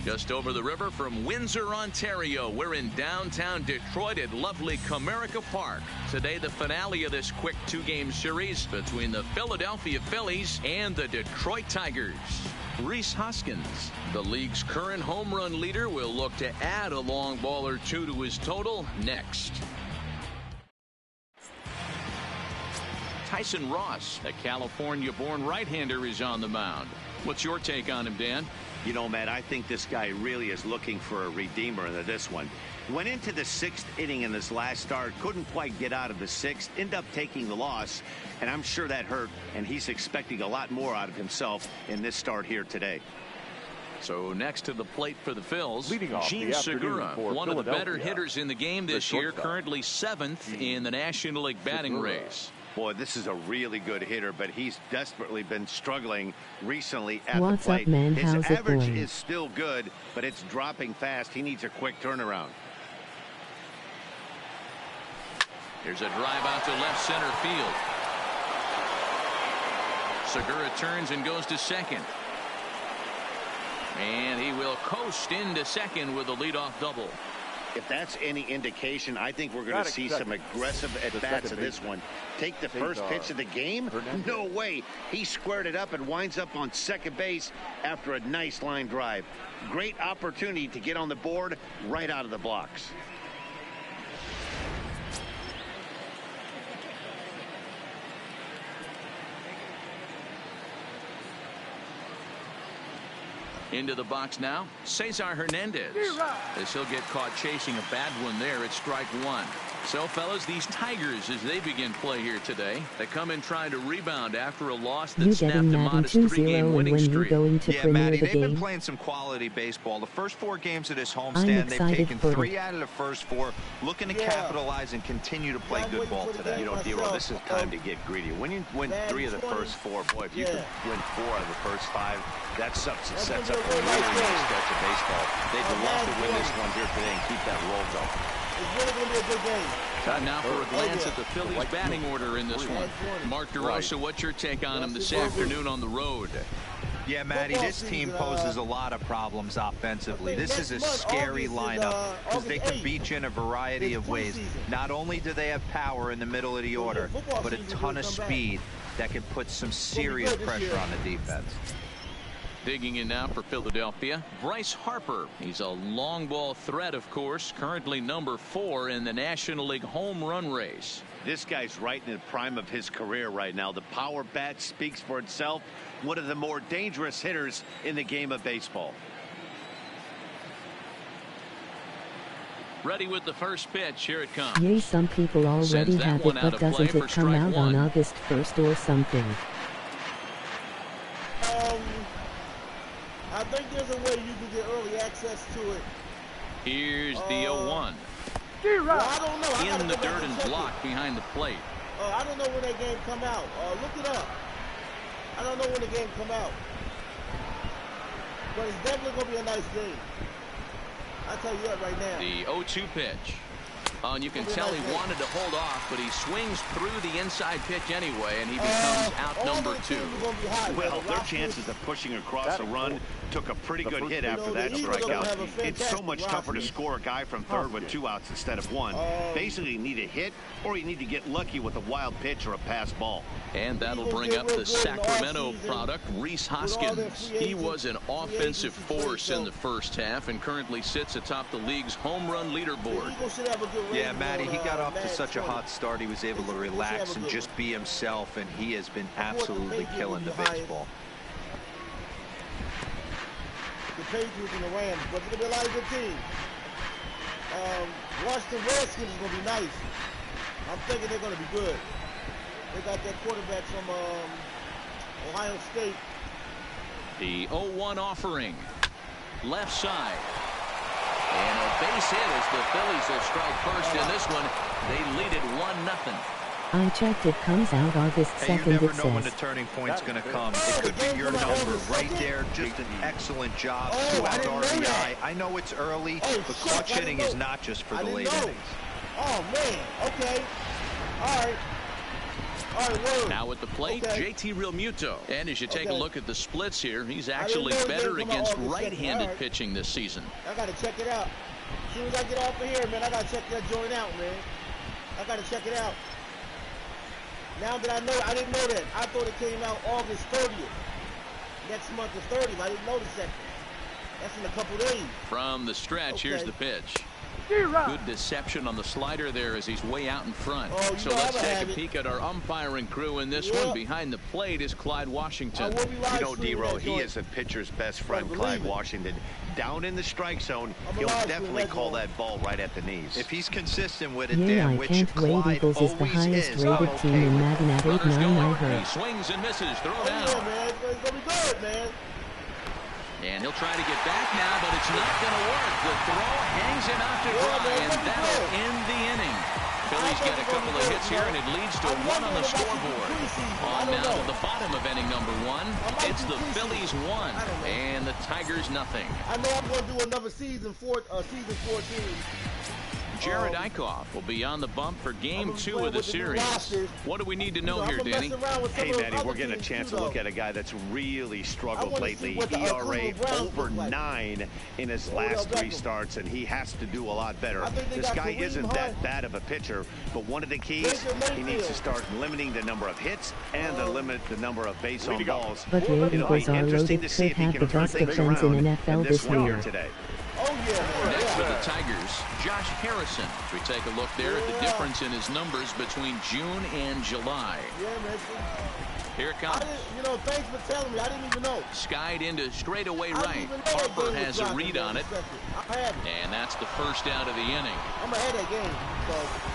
Just over the river from Windsor, Ontario. We're in downtown Detroit at lovely Comerica Park. Today, the finale of this quick two-game series between the Philadelphia Phillies and the Detroit Tigers. Rhys Hoskins, the league's current home run leader, will look to add a long ball or two to his total next. Tyson Ross, a California-born right-hander, is on the mound. What's your take on him, Dan? You know, Matt, I think this guy really is looking for a redeemer into this one. Went into the 6th inning in this last start, couldn't quite get out of the 6th, ended up taking the loss, and I'm sure that hurt, and he's expecting a lot more out of himself in this start here today. So next to the plate for the Phils, Jean Segura, one of the better hitters in the game this year, currently 7th in the National League batting race. Boy, this is a really good hitter, but he's desperately been struggling recently at the plate. What's up, man? His How's it average going? is still good, but it's dropping fast. He needs a quick turnaround. Here's a drive out to left center field. Segura turns and goes to second. And he will coast into second with a leadoff double. If that's any indication, I think we're going to see some aggressive at-bats in this one. Take the first pitch of the game? No way. He squared it up and winds up on second base after a nice line drive. Great opportunity to get on the board right out of the blocks. Into the box now, Cesar Hernandez. As he'll get caught chasing a bad one there at strike one. So, fellas, these Tigers, as they begin play here today, they come in trying to rebound after a loss that snapped a modest 3-game winning streak. Yeah, Matty, they've been playing some quality baseball. The first 4 games of this homestand, they've taken 3 out of the first 4, looking to capitalize and continue to play good ball today. You know, D-Roll, this is time to get greedy. When you win 3 of the first 4, boy, if you can win 4 out of the first 5, that sets up a really nice stretch of baseball. They'd love to win this one here today and keep that roll going. It's really going to be a good game. Time now for a glance at the Phillies batting order in this one. Mark DeRosa, what's your take on him this afternoon on the road? Yeah, Matty, this team poses a lot of problems offensively. This is a scary lineup because they can beat you in a variety of ways. Not only do they have power in the middle of the order, but a ton of speed that can put some serious pressure on the defense. Digging in now for Philadelphia, Bryce Harper. He's a long ball threat, of course, currently number 4 in the National League home run race. This guy's right in the prime of his career right now. The power bat speaks for itself. One of the more dangerous hitters in the game of baseball. Ready with the first pitch. Here it comes. Yay, some people already have it, but doesn't it come out on August 1st or something? I think there's a way you can get early access to it. Here's the 0-1. Well, I don't know. In the dirt and blocked behind the plate. I don't know when that game come out. Look it up. I don't know when the game come out. But it's definitely going to be a nice game. I'll tell you that right now. The 0-2 pitch. And you can tell he wanted to hold off, but he swings through the inside pitch anyway, and he becomes out number 2. Well, their chances of pushing across a run took a pretty good hit after that strikeout. It's so much tougher to score a guy from third with 2 outs instead of 1. Basically, you need a hit, or you need to get lucky with a wild pitch or a pass ball. And that'll bring up the Sacramento product, Rhys Hoskins. He was an offensive force in the first half and currently sits atop the league's home run leaderboard. Yeah, Matty, he got off to such a hot start. He was able to relax and just be himself, and he has been absolutely killing the baseball. The Patriots and the Rams, but it's going to be a lot of good teams. Washington Redskins is going to be nice. I'm thinking they're going to be good. They got that quarterback from Ohio State. The 0-1 offering. Left side. And a base hit as the Phillies will strike first in this one. They lead it 1-0. I checked, it comes out August 2nd. You never know when the turning point's going to come. It could be your number right there. Just an excellent job. 2 out RBI. I know it's early, but clutch hitting is not just for the late innings. Oh, man. Okay. All right. All right, word. Now at the plate, Okay. JT Realmuto. And as you take a Okay. look at the splits here, he's I actually didn't know better they come out against August 2nd. right-handed All right. pitching this season. I got to check it out. As soon as I get off of here, man, I got to check that joint out, man. I got to check it out. Now that I know, I didn't know that. I thought it came out August 30th. Next month is 30th. I didn't know the second. That's in a couple days. From the stretch, Okay. here's the pitch. Good deception on the side there as he's way out in front. Oh, So let's take a peek at our umpiring crew in this one. Behind the plate is Clyde Washington. You know, D-Row, he is a pitcher's best friend, Clyde Washington. Down in the strike zone, he'll definitely call that ball right at the knees. If he's consistent with it, Yeah, Dan, I which can't wait. Clyde Eagles is the always highest is, rated I'm team okay in with. Madden at Runners 8-9, I go. heard. He swings and misses. Throw Oh, down. yeah, man. It's going to be good, man. And he'll try to get back now, but it's not going to work. The throw hangs him out to Yeah, dry, man, and let me that'll go. end the inning. Phillies get a couple of hits here, and it leads to one on the scoreboard. On now to the bottom of inning number one. It's the Phillies 1 and the Tigers nothing. I know I'm going to do another season 14. Jared Eichhoff will be on the bump for game 2 of the series. What do we need to know here, I'm Danny? Hey, Manny, we're getting a chance to look at a guy that's really struggled lately. ERA over 9 in his last 3 starts, and he has to do a lot better. This guy isn't that bad of a pitcher, but one of the keys, he needs to start limiting the number of hits and to limit the number of base on balls. But the Eagles are loaded, could have the best defense in NFL this year. Today. Oh, yeah. Next for the Tigers, Josh Harrison. As we take a look there at the difference in his numbers between June and July. Yeah, man. Here it I comes. didn't, you know, thanks for telling me. I didn't even know. Skied into straightaway I didn't right. even know that Harper game has was a dropping, read man. on it. I had it. And that's the first out of the inning. I'm ahead of that game. So,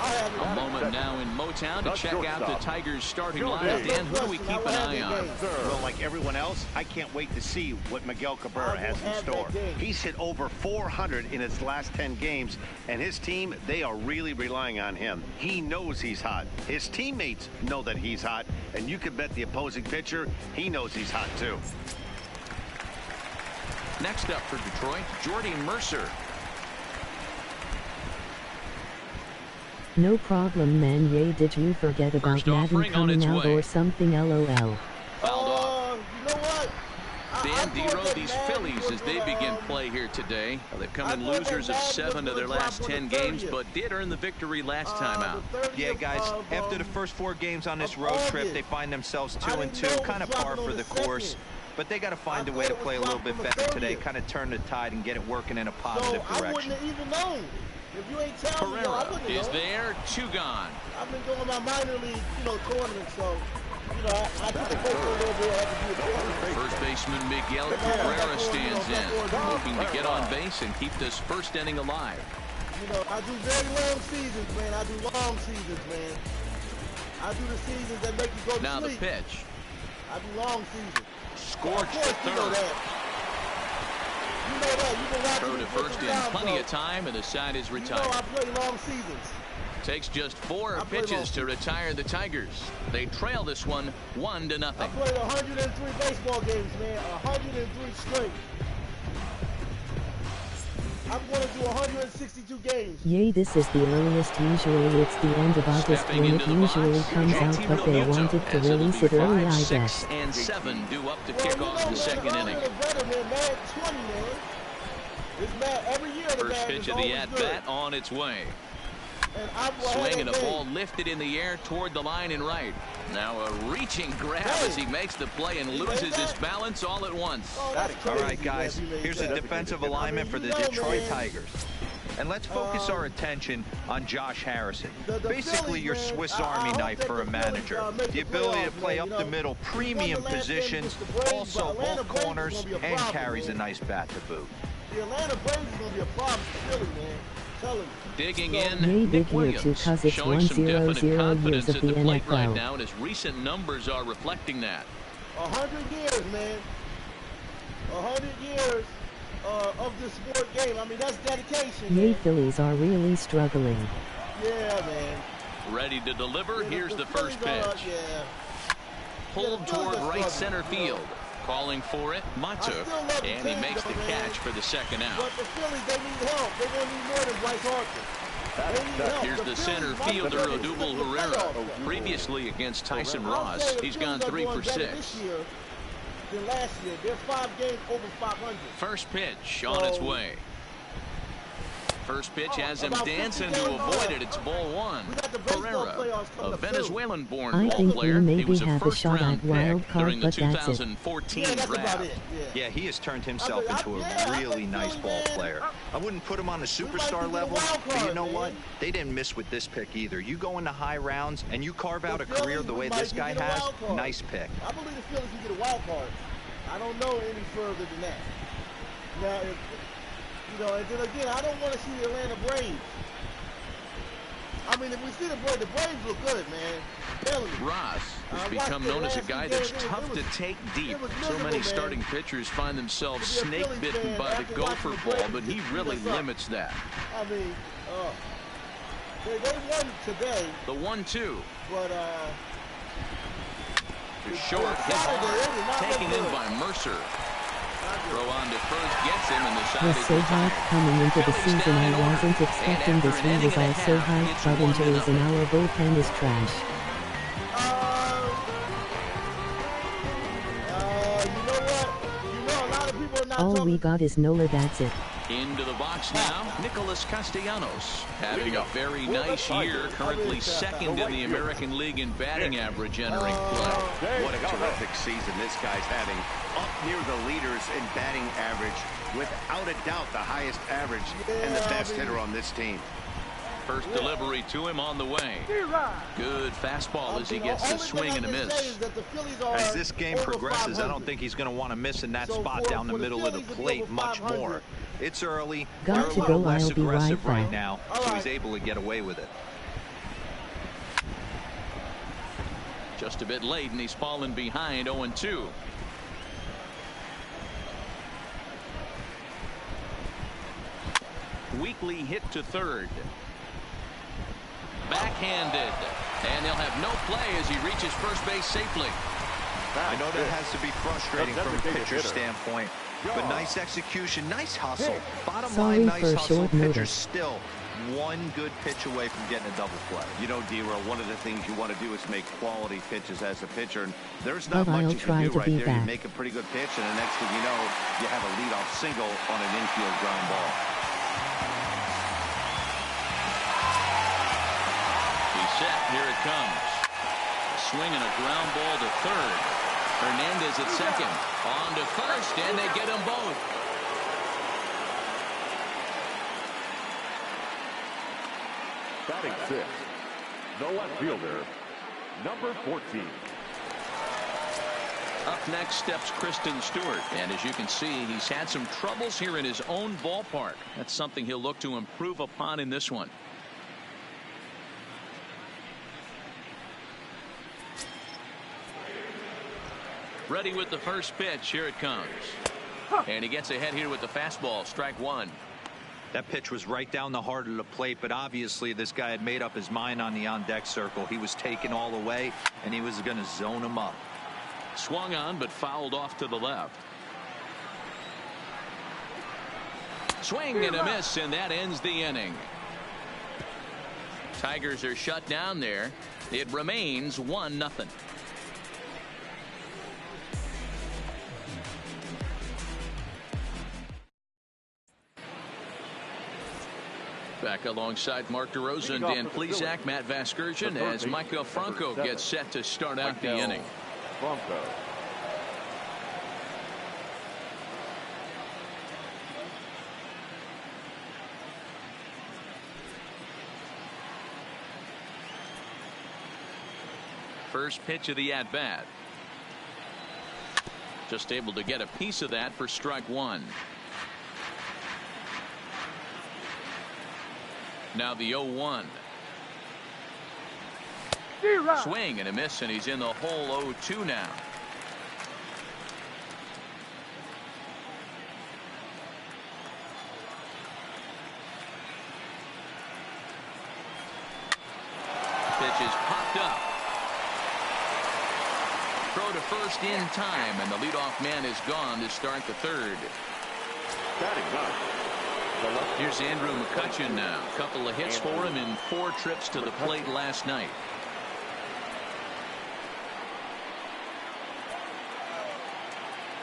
I have it. A moment now in Motown to check out the Tigers starting lineup. Dan, who do we keep an eye on? Well, like everyone else, I can't wait to see what Miguel Cabrera has in store. He's hit over 400 in his last 10 games, and his team, they are really relying on him. He knows he's hot. His teammates know that he's hot, and you can bet the opposing pitcher, he knows he's hot too. Next up for Detroit, Jordy Mercer. No problem, man. Yay, did you forget about First Madden offering on its coming out way. or something? LOL. Fouled off. You know what? Dan Dero, these Phillies, as they begin play here today, they've come in losers of 7 of their last 10 games, but did earn the victory last time out. Yeah, guys, after the first 4 games on this road trip, they find themselves 2-2, kind of par for the course. But they got to find a way to play a little bit better today, kind of turn the tide and get it working in a positive I direction. wouldn't have even known. If you ain't telling me, I Pereira wouldn't is know. there, 2 gone. I've been doing my minor league, tournaments, so, I took the coach a little bit. I had to do it. First baseman Miguel Cabrera stands in, looking to get on base and keep this first inning alive. I do very long seasons, man. I do long seasons, man. I do the seasons that make you go to Now the sleep. pitch. I do long seasons. Scorched Of to course, you know third. that. You know that. You've been watching Throw me to for first some in time, plenty bro. of time, and the side is You know retired. I play long seasons. Takes just 4 I play pitches long to retire the Tigers. They trail this one 1-0. I played 103 baseball games, man. 103 straight. I'm going to do 162 games. Yay, this is the earliest. Usually it's the end of August Stepping when into it the box, usually comes out, JT but they Realmuto, wanted to as it'll release be it early, 5, I 6, guess. and 7 due up to Well, kick off the second inning. The better, man. 20, man. It's bad every year. The First bad pitch is of the always at-bat good. on its way. And I'm Swing and a game. ball lifted in the air toward the line and right. Now a reaching grab as he makes the play and loses his balance all at once. Oh, that's All crazy, right, guys, man, he made here's that. a defensive alignment for the You know, Detroit man. Tigers. And let's focus our attention on Josh Harrison. The Basically, Phillies, your man, Swiss I Army hope knife that for the a Phillies, manager. make The the ability to playoffs, play man, up the middle, We premium won the last game positions, against the Braves, also but Atlanta both Braves is corners, gonna be a and problem, carries a man. nice bat to boot. The Atlanta Braves is going to be a problem for Philly, man. Tell him. Digging So- in, Yay, Nick big year Williams, too, 'cause it's showing some 1-0 definite years confidence of at the the plate right NFL. now, and his recent numbers are reflecting that. 100 years, man. 100 years of this sport game. I mean, that's dedication, Yay, man. Phillies are really struggling. Yeah, man. Ready to deliver, Yeah, here's the Phillies first are, pitch. yeah. Pulled the Phillies toward are right struggling, center you know. field. Calling for it, Matu, still love the and he team, makes the though, man. catch for the second out. But the Phillies, they need help. They're going to need more than Bryce Harper. They need help. Here's the Phillies center might be fielder, able to Odubel make the Herrera. playoffs. Previous previously against Tyson Ross. He's gone 3 for 6. This year than last year. They're 5 games over 500. First pitch on its way. First pitch has him dancing to avoid it. It's ball 1. Pereira, a Venezuelan-born ball player. He was a first-round pick during the 2014 draft. Yeah, he has turned himself into a really nice ball player. I wouldn't put him on the superstar level, but you know what? They didn't miss with this pick either. You go into high rounds and you carve out a career the way this guy has, nice pick. I believe the Phillies can get a wild card. I don't know any further than that. Now, you know, and then again, I don't want to see the Atlanta Braves. I mean, if we see the Braves look good, man. Ross has become known as a guy that's tough to take deep. So many starting pitchers find themselves snake-bitten by the gopher ball, but he really limits that. I mean, they won today. The 1-2. But, short, hit hard, taken in by Mercer. Throw on to first, gets him, and the side was is so hyped coming into the season. I wasn't expecting this. We was all so hyped, but injuries in our bullpen is trash. You know what? You know, a lot of people are not all we got is Nola, that's it. Into the box now, Nicholas Castellanos, having a very nice year, currently second in the American League in batting average entering play. What a terrific season this guy's having. Up near the leaders in batting average, without a doubt the highest average and the best hitter on this team. First delivery to him on the way. Good fastball as he gets the swing and a miss. As this game progresses, I don't think he's going to want to miss in that spot down the middle of the plate much more. It's early. They're a little less aggressive right now, so he's able to get away with it. Just a bit late, and he's fallen behind 0-2. Weekly hit to third. Backhanded, and they'll have no play as he reaches first base safely. I know that has to be frustrating from a pitcher's standpoint, but nice execution, nice hustle. Bottom line, nice hustle. Pitcher's still one good pitch away from getting a double play. You know, D-Row, one of the things you want to do is make quality pitches as a pitcher, and there's not much you can do right there. You make a pretty good pitch, and the next thing you know, you have a leadoff single on an infield ground ball. Here it comes. A swing and a ground ball to third. Hernandez at second. On to first, and they get them both. Batting 6, the left fielder, number 14. Up next steps Kristen Stewart, and as you can see, he's had some troubles here in his own ballpark. That's something he'll look to improve upon in this one. Ready with the first pitch. Here it comes. And he gets ahead here with the fastball. Strike 1. That pitch was right down the heart of the plate, but obviously this guy had made up his mind on the on-deck circle. He was taken all the way, and he was going to zone him up. Swung on, but fouled off to the left. Swing and a miss, and that ends the inning. Tigers are shut down there. It remains 1-0. Back alongside Mark DeRosa and Dan Plesac, Matt Vasgersian, as Micah Franco gets set to start out the inning. Franco. First pitch of the at-bat. Just able to get a piece of that for strike 1. Now the 0-1. Swing and a miss, and he's in the hole 0-2 now. Pitch is popped up. Throw to first in time, and the leadoff man is gone to start the third. Here's Andrew McCutchen now. A couple of hits for him in 4 trips to the plate last night.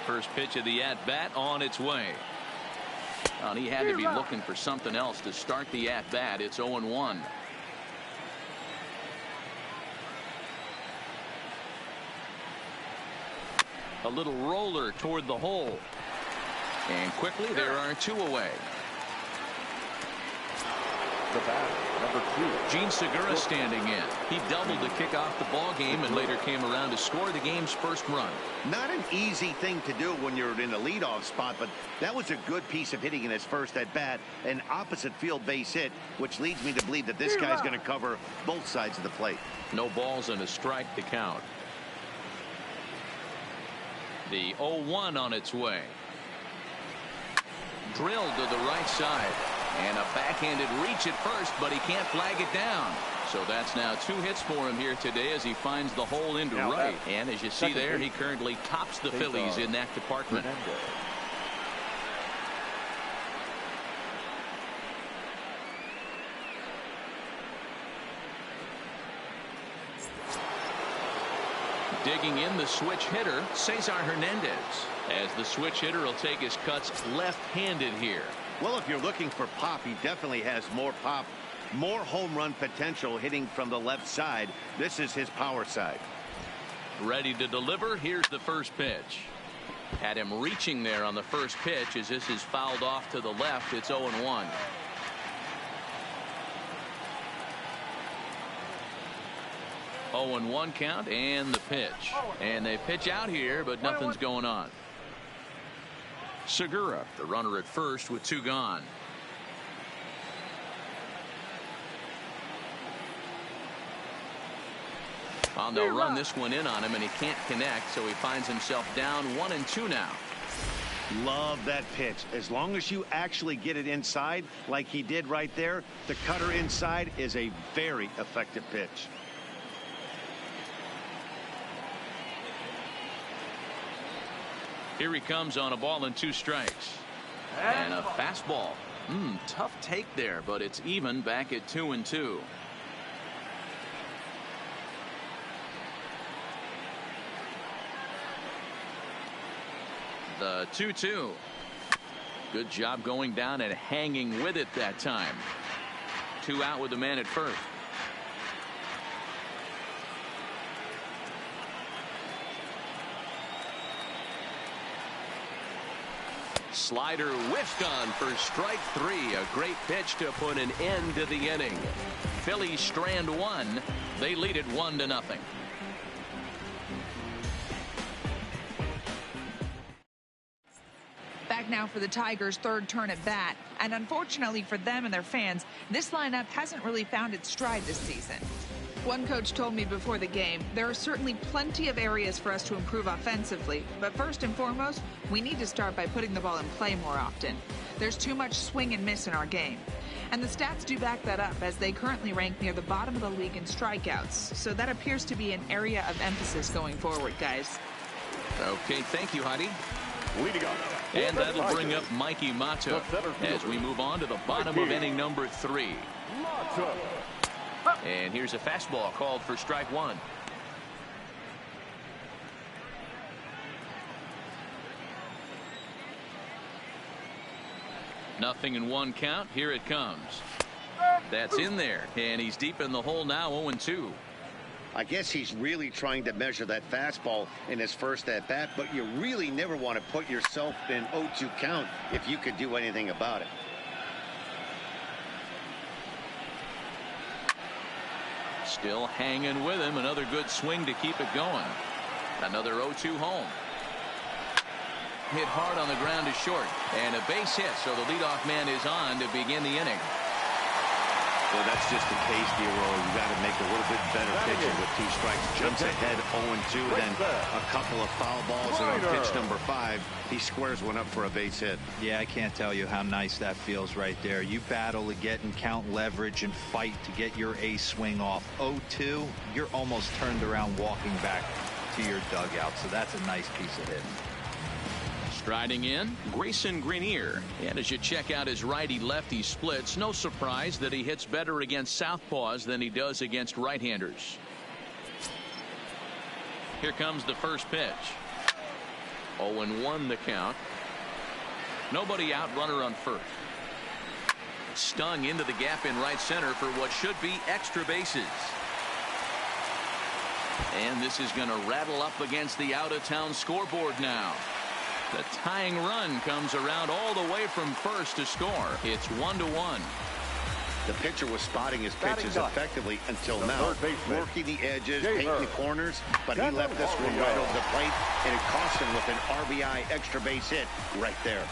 first pitch of the at-bat on its way. And he had to be looking for something else to start the at-bat. It's 0-1. A little roller toward the hole. And quickly there are 2 away. The batter, number 2. Gene Segura standing in. He doubled to kick off the ball game and later came around to score the game's first run. Not an easy thing to do when you're in a leadoff spot, but that was a good piece of hitting in his first at bat. An opposite field base hit, which leads me to believe that this guy's going to cover both sides of the plate. No balls and a strike to count. The 0-1 on its way. Drilled to the right side. And a backhanded reach at first, but he can't flag it down. So that's now 2 hits for him here today as he finds the hole into right. And as you see there, he currently tops the Phillies in that department. Digging in the switch hitter, Cesar Hernandez. As the switch hitter will take his cuts left-handed here. Well, if you're looking for pop, he definitely has more pop, more home run potential hitting from the left side. This is his power side. Ready to deliver. Here's the first pitch. Had him reaching there on the first pitch as this is fouled off to the left. It's 0-1. Oh, and 1 count and the pitch. And they pitch out here, but nothing's going on. Segura, the runner at first with 2 gone. Well, they'll run this one in on him, and he can't connect, so he finds himself down 1-2 now. Love that pitch. As long as you actually get it inside, like he did right there, the cutter inside is a very effective pitch. Here he comes on a ball and 2 strikes. And a fastball. Tough take there, but it's even back at 2-2. The 2-2. Good job going down and hanging with it that time. 2 out with the man at first. Slider whiffed on for strike 3. A great pitch to put an end to the inning. Phillies strand 1. They lead it 1-0. Back now for the Tigers' 3rd turn at bat. And unfortunately for them and their fans, this lineup hasn't really found its stride this season. One coach told me before the game, there are certainly plenty of areas for us to improve offensively, but first and foremost, we need to start by putting the ball in play more often. There's too much swing and miss in our game. And the stats do back that up, as they currently rank near the bottom of the league in strikeouts. So that appears to be an area of emphasis going forward, guys. Okay, thank you, Heidi. Leading off. And that'll bring up Mikey Mata as we move on to the bottom of inning number 3. Mata. And here's a fastball called for strike 1. Nothing in 1 count. Here it comes. That's in there, and he's deep in the hole now. 0-2. I guess he's really trying to measure that fastball in his first at bat, but you really never want to put yourself in 0-2 count if you could do anything about it. Still hanging with him. Another good swing to keep it going. Another 0-2 home. Hit hard on the ground to short, and a base hit, so the leadoff man is on to begin the inning. Well, that's just the case, D-Roll. You got to make a little bit better pitching with 2 strikes. Jumps ahead 0-2, then a couple of foul balls, and on pitch number 5, he squares one up for a base hit. Yeah, I can't tell you how nice that feels right there. You battle to get and count leverage and fight to get your ace swing off. 0-2, you're almost turned around walking back to your dugout, so that's a nice piece of hitting. Striding in, Grayson Greenier. And as you check out his righty-lefty splits, no surprise that he hits better against southpaws than he does against right-handers. Here comes the first pitch. 0-1 the count. Nobody out, runner on first. Stung into the gap in right center for what should be extra bases. And this is going to rattle up against the out-of-town scoreboard now. The tying run comes around all the way from first to score. It's 1-1. The pitcher was spotting his pitches effectively until now, working the edges, painting the corners, but he left this one right over the plate, and it cost him with an RBI extra base hit right there.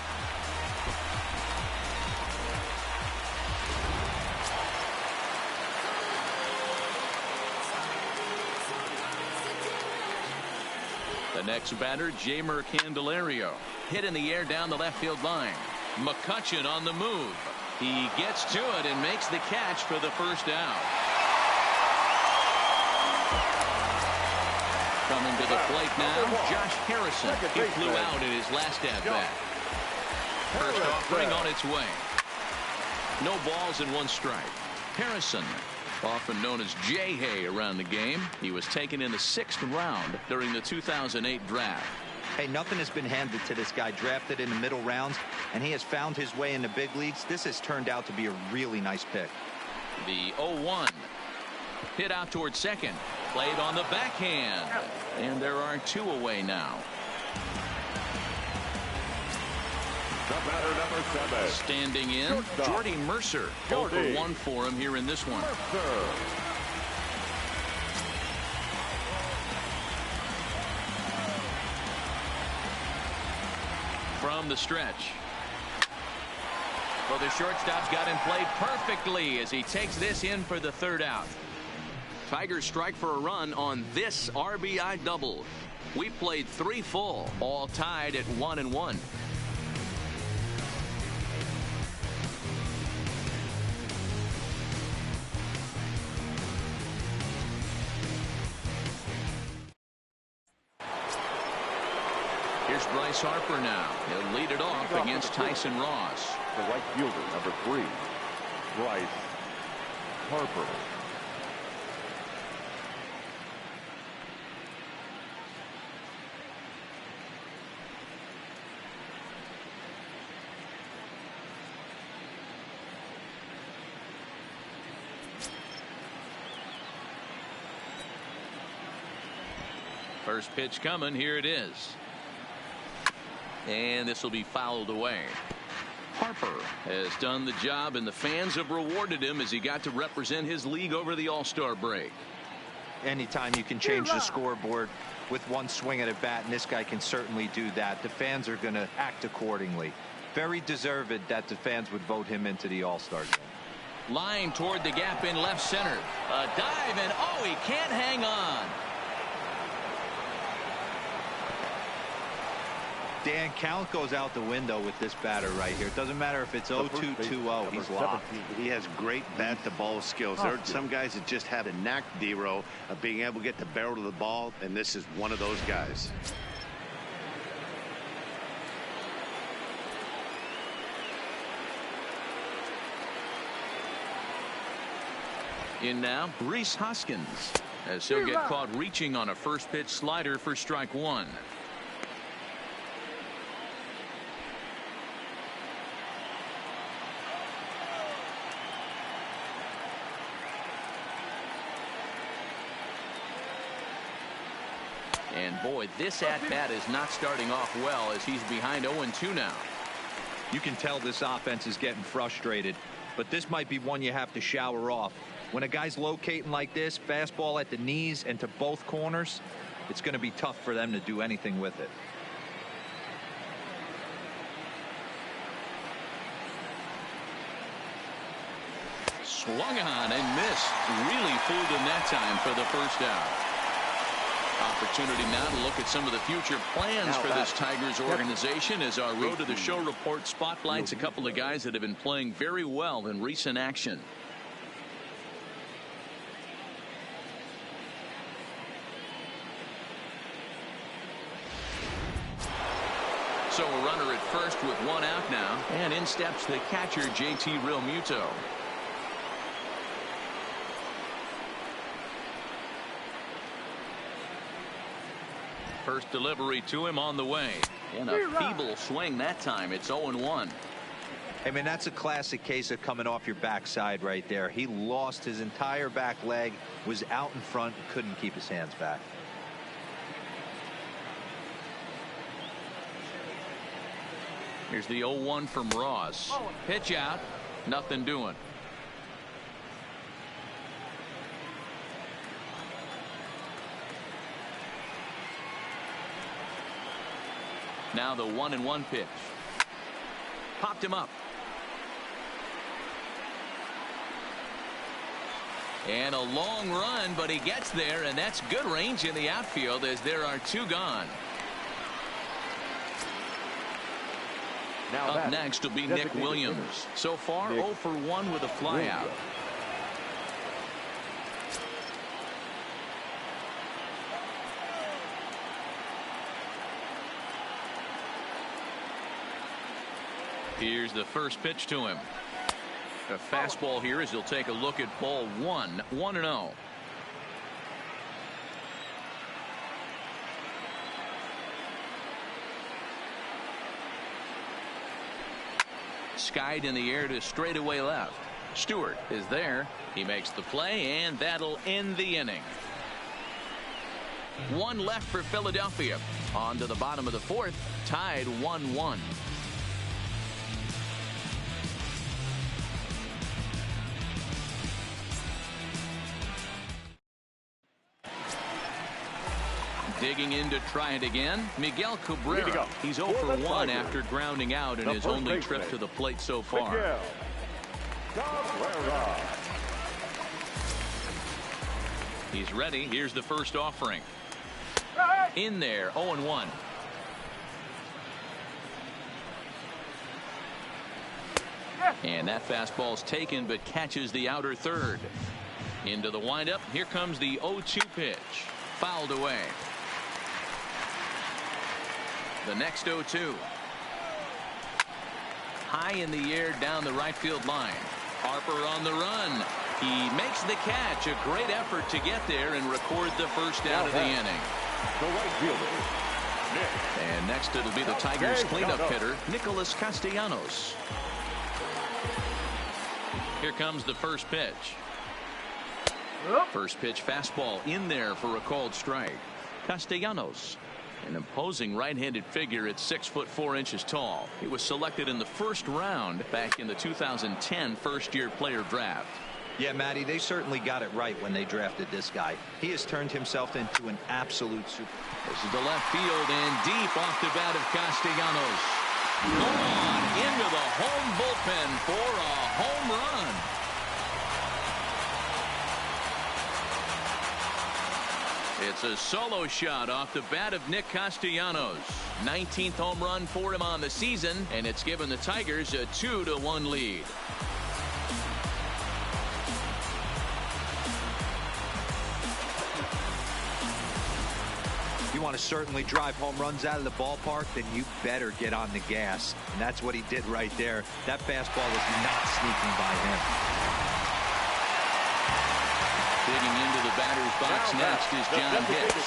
The next batter, Jeimer Candelario. Hit in the air down the left field line. McCutchen on the move. He gets to it and makes the catch for the first out. Coming to the plate now, Josh Harrison. He flew out in his last at-bat. First offering on its way. No balls and 1 strike. Harrison, often known as J-Hay around the game. He was taken in the 6th round during the 2008 draft. Hey, nothing has been handed to this guy. Drafted in the middle rounds, and he has found his way in the big leagues. This has turned out to be a really nice pick. The 0-1. Hit out towards second. Played on the backhand. And there are 2 away now. The batter, number 7. Standing in, Jordy Mercer. 0-1 for him here in this one. From the stretch. Well, the shortstop's got him played perfectly as he takes this in for the 3rd out. Tigers strike for a run on this RBI double. We played 3 full, all tied at 1-1. Here's Bryce Harper now. He'll lead it off against Tyson Ross. The right fielder, number 3, Bryce Harper. First pitch coming. Here it is. And this will be fouled away. Harper has done the job, and the fans have rewarded him as he got to represent his league over the All-Star break. Anytime you can change the scoreboard with 1 swing at a bat, and this guy can certainly do that, the fans are going to act accordingly. Very deserved that the fans would vote him into the All-Star game. Line toward the gap in left center. A dive, and oh, he can't hang on. Dan, count goes out the window with this batter right here. It doesn't matter if it's 0-2, 2-0. He's locked. He has great bat-to-ball skills. There are some guys that just have a knack, D-Row, of being able to get the barrel of the ball, and this is one of those guys. In now, Rhys Hoskins, as he'll get caught reaching on a first pitch slider for strike 1. And boy, this at-bat is not starting off well as he's behind 0-2 now. You can tell this offense is getting frustrated, but this might be one you have to shower off. When a guy's locating like this, fastball at the knees and to both corners, it's going to be tough for them to do anything with it. Swung on and missed. Really fooled him that time for the first out. Opportunity now to look at some of the future plans for this Tigers organization as our Road to the Show report spotlights a couple of guys that have been playing very well in recent action. So a runner at first with 1 out now, and in steps the catcher, JT Realmuto. First delivery to him on the way. And a feeble swing that time. It's 0-1. I mean, that's a classic case of coming off your backside right there. He lost his entire back leg, was out in front, couldn't keep his hands back. Here's the 0-1 from Ross. Pitch out. Nothing doing. Now the 1-1 pitch. Popped him up. And a long run, but he gets there, and that's good range in the outfield as there are two gone. Now up next will be Nick Williams. So far, 0 for 1 with a flyout. Here's the first pitch to him. A fastball here as he'll take a look at ball 1. 1-0. Skied in the air to straightaway left. Stewart is there. He makes the play, and that'll end the inning. One left for Philadelphia. On to the bottom of the fourth, tied 1-1. Digging in to try it again, Miguel Cabrera. He's 0 for 1 after grounding out in his only trip to the plate so far. He's ready. Here's the first offering. In there, 0-1. And that fastball's taken but catches the outer third. Into the windup. Here comes the 0-2 pitch. Fouled away. The next 0-2. High in the air down the right field line. Harper on the run. He makes the catch. A great effort to get there and record the first out of the inning. The right fielder, Nick. And next it'll be the Tigers cleanup hitter, Nicholas Castellanos. Here comes the first pitch. First pitch fastball in there for a called strike. Castellanos, an imposing right-handed figure at 6'4" tall. He was selected in the first round back in the 2010 first-year player draft. Yeah, Matty, they certainly got it right when they drafted this guy. He has turned himself into an absolute super. This is the left field and deep off the bat of Castellanos. On into the home bullpen for a home run. It's a solo shot off the bat of Nick Castellanos. 19th home run for him on the season, and it's given the Tigers a 2-1 lead. You want to certainly drive home runs out of the ballpark, then you better get on the gas. And that's what he did right there. That fastball was not sneaking by him. Digging into the batter's box next is John Hicks.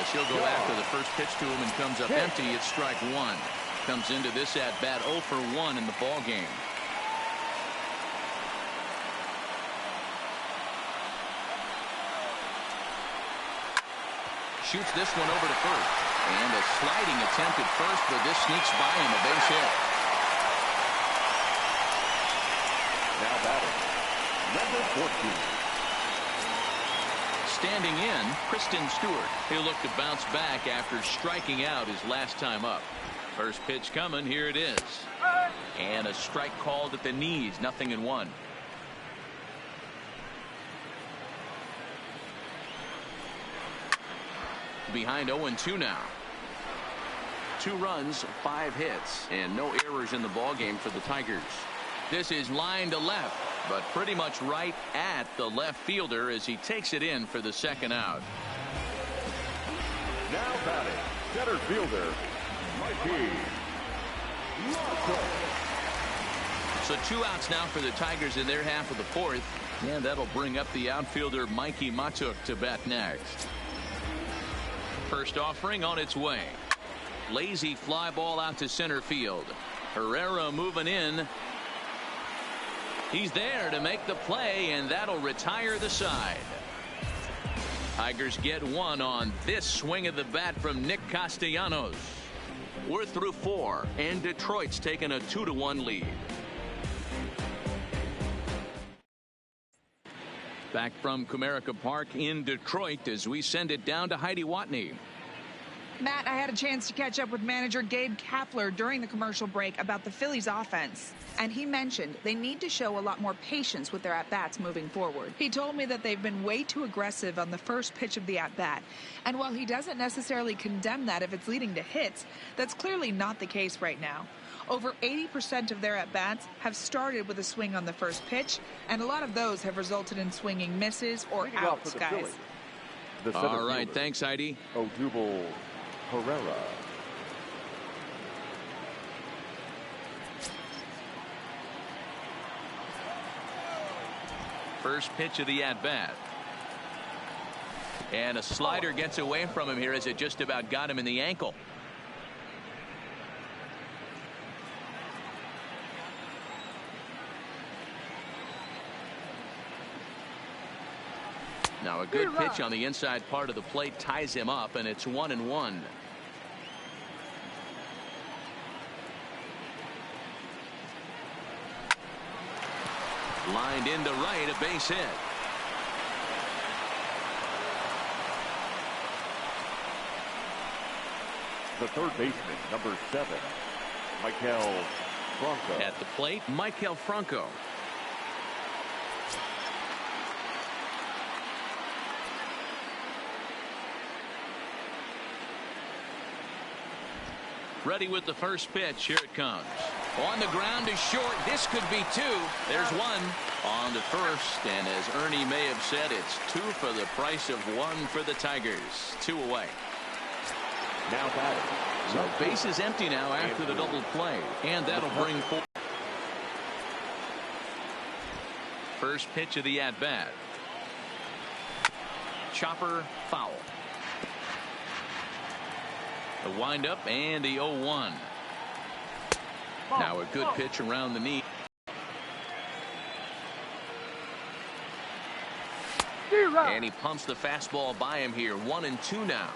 As he'll go after the first pitch to him and comes up empty, it's strike one. Comes into this at bat 0 for 1 in the ball game. Shoots this one over to first. And a sliding attempt at first, but this sneaks by him, a base hit. Now batting, number 14. Standing in, Kristen Stewart. He'll look to bounce back after striking out his last time up. First pitch coming, here it is. And a strike called at the knees, 0-1. Behind 0-2 now. 2 runs, 5 hits, and no errors in the ballgame for the Tigers. This is line to left, but pretty much right at the left fielder as he takes it in for the second out. Now batting, center fielder, Mikey. So 2 outs now for the Tigers in their half of the fourth, and that'll bring up the outfielder Mikey Matuk to bat next. First offering on its way. Lazy fly ball out to center field. Herrera moving in. He's there to make the play, and that'll retire the side. Tigers get one on this swing of the bat from Nick Castellanos. We're through 4, and Detroit's taken a 2-1 lead. Back from Comerica Park in Detroit as we send it down to Heidi Watney. Matt, I had a chance to catch up with manager Gabe Kapler during the commercial break about the Phillies offense, and he mentioned they need to show a lot more patience with their at-bats moving forward. He told me that they've been way too aggressive on the first pitch of the at-bat, and while he doesn't necessarily condemn that if it's leading to hits, that's clearly not the case right now. Over 80% of their at-bats have started with a swing on the first pitch, and a lot of those have resulted in swinging misses or outs, guys. All right, thanks, Heidi. Odubel Herrera. First pitch of the at-bat. And a slider gets away from him here as it just about got him in the ankle. Now a good pitch on the inside part of the plate ties him up, and it's 1-1. Lined into right, a base hit. The third baseman, number 7, Michael Franco. At the plate, Michael Franco. Ready with the first pitch. Here it comes. On the ground is short. This could be 2. There's 1 on the first. And as Ernie may have said, it's 2 for the price of 1 for the Tigers. 2 away. Now batting. So base is empty now after the double play. And that'll bring 4. First pitch of the at-bat. Chopper foul. The windup and the 0-1. Now a good pitch around the knee. And he pumps the fastball by him here. 1-2 now.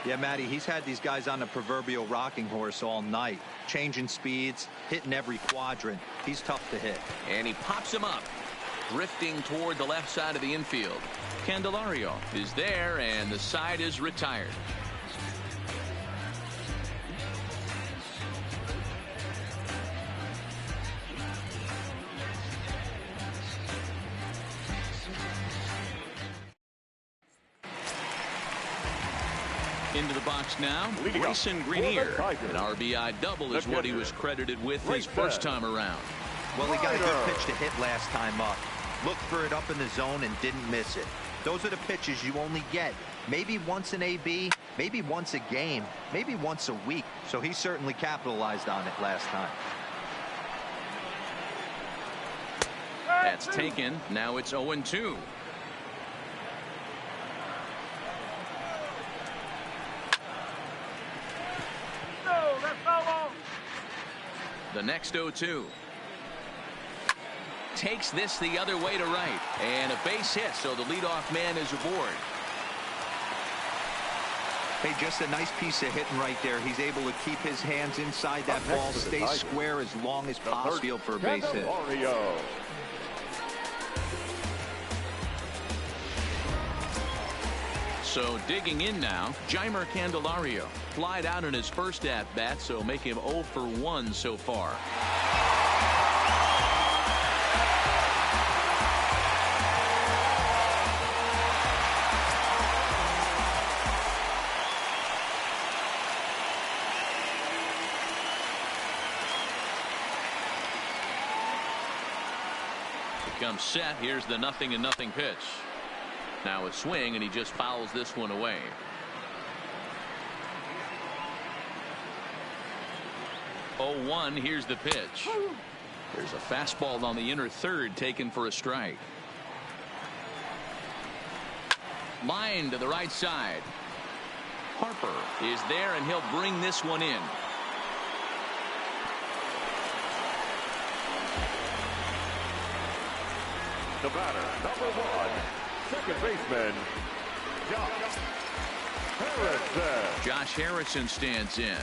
Yeah, Matty, he's had these guys on the proverbial rocking horse all night, changing speeds, hitting every quadrant. He's tough to hit. And he pops him up, drifting toward the left side of the infield. Candelario is there, and the side is retired. Into the box now, Grayson Greenier. An RBI double is what he was credited with his first time around. Well, he got a good pitch to hit last time up. Looked for it up in the zone and didn't miss it. Those are the pitches you only get maybe once an AB, maybe once a game, maybe once a week. So he certainly capitalized on it last time. That's taken. Now it's 0-2. The next 0-2. Takes this the other way to right. And a base hit, so the leadoff man is aboard. Hey, just a nice piece of hitting right there. He's able to keep his hands inside that ball, stay square as long as possible for a base hit. So digging in now, Jeimer Candelario. Flied out in his first at-bat, so make him 0 for 1 so far. Comes set. Here's the 0-0 pitch. Now a swing, and he just fouls this one away. Oh, 1. Here's the pitch. There's a fastball on the inner third taken for a strike. Line to the right side. Harper is there, and he'll bring this one in. The batter, number 1, second baseman, Josh Harrison. Josh Harrison stands in.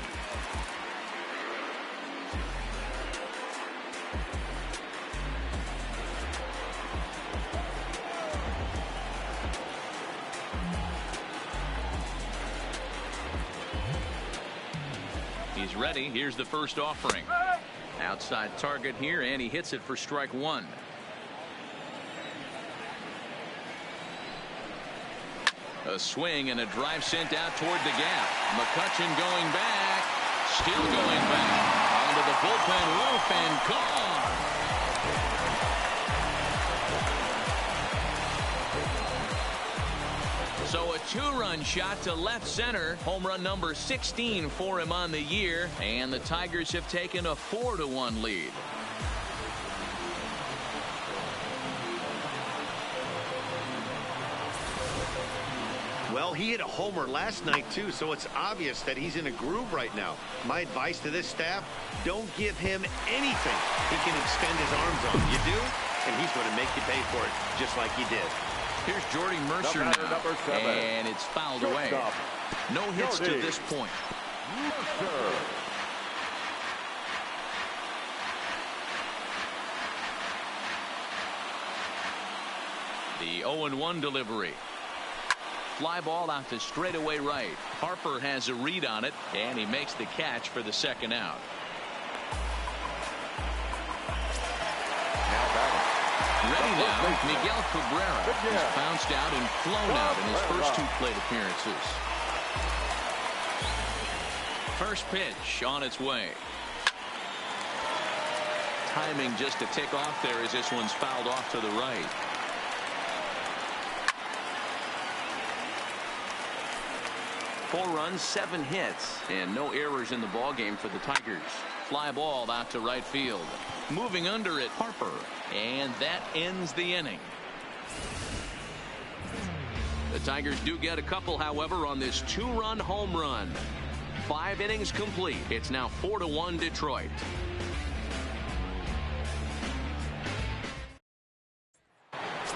He's ready. Here's the first offering. Outside target here, and he hits it for strike 1. A swing and a drive sent out toward the gap. McCutchen going back. Still going back. Onto the bullpen roof and gone. So a 2-run shot to left center. Home run number 16 for him on the year. And the Tigers have taken a 4-1 lead. Well, he hit a homer last night, too, so it's obvious that he's in a groove right now. My advice to this staff, don't give him anything he can extend his arms on. You do, and he's going to make you pay for it, just like he did. Here's Jordy Mercer now, number 7. And it's fouled away. No hits to this point. Mercer. The 0-1 delivery. Fly ball out to straightaway right. Harper has a read on it, and he makes the catch for the second out. Ready now, Miguel Cabrera has bounced out and flown out in his first 2 plate appearances. First pitch on its way. Timing just to tick off there as this one's fouled off to the right. Four runs, 7 hits, and no errors in the ballgame for the Tigers. Fly ball out to right field. Moving under it, Harper, and that ends the inning. The Tigers do get a couple, however, on this 2-run home run. 5 innings complete. It's now 4-1 Detroit.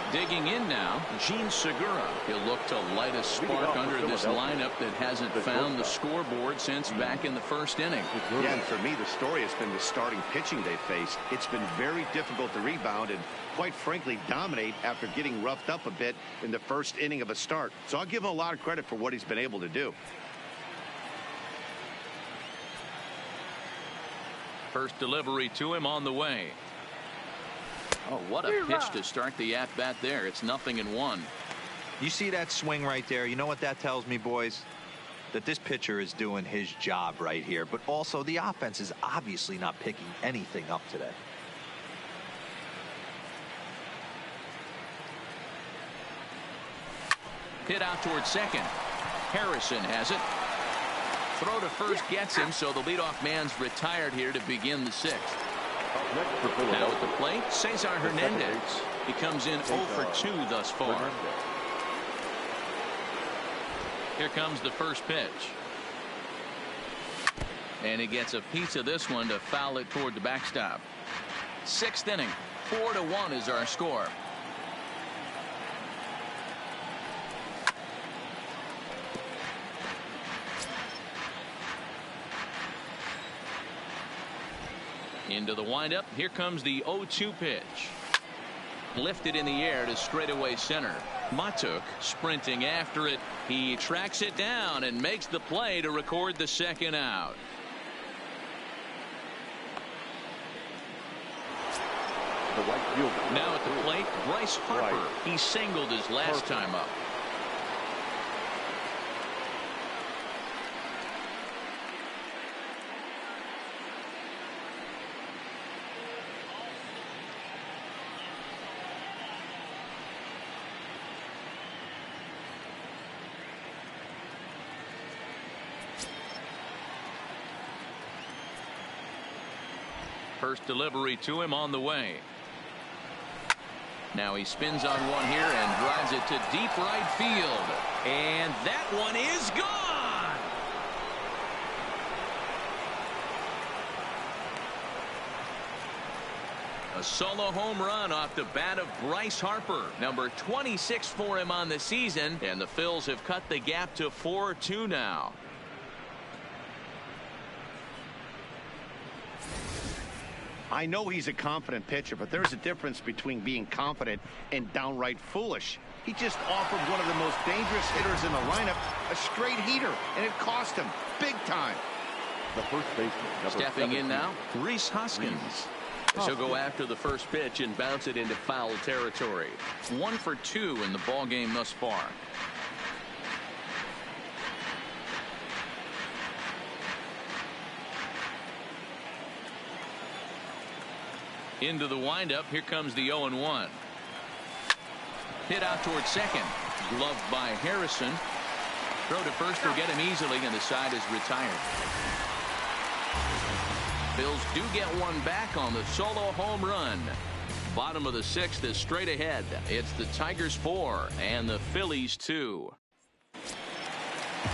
Digging in now, Gene Segura. He'll look to light a spark under this lineup that hasn't found the scoreboard since back in the first inning. Yeah, and for me, the story has been the starting pitching they faced. It's been very difficult to rebound and, quite frankly, dominate after getting roughed up a bit in the first inning of a start. So I'll give him a lot of credit for what he's been able to do. First delivery to him on the way. Oh, what a pitch to start the at-bat there. It's 0-1. You see that swing right there? You know what that tells me, boys? That this pitcher is doing his job right here. But also, the offense is obviously not picking anything up today. Hit out towards second. Harrison has it. Throw to first gets him, so the leadoff man's retired here to begin the 6th. Now at the plate, Cesar Hernandez. He comes in 0 for 2 thus far. Here comes the first pitch. And he gets a piece of this one to foul it toward the backstop. 6th inning, 4-1 is our score. Into the windup. Here comes the 0-2 pitch. Lifted in the air to straightaway center. Matuk sprinting after it. He tracks it down and makes the play to record the second out. Now at the plate, Bryce Harper. He singled his last time up. First delivery to him on the way. Now he spins on one here and drives it to deep right field. And that one is gone. A solo home run off the bat of Bryce Harper, number 26 for him on the season, and the Phils have cut the gap to 4-2 now. I know he's a confident pitcher, but there's a difference between being confident and downright foolish. He just offered one of the most dangerous hitters in the lineup a straight heater, and it cost him big time. The first baseman, stepping in now, Rhys Hoskins. He'll go after the first pitch and bounce it into foul territory. 1 for 2 in the ball game thus far. Into the windup. Here comes the 0-1. Hit out towards second. Gloved by Harrison. Throw to first will get him easily, and the side is retired. Phils do get one back on the solo home run. Bottom of the 6th is straight ahead. It's the Tigers 4 and the Phillies 2.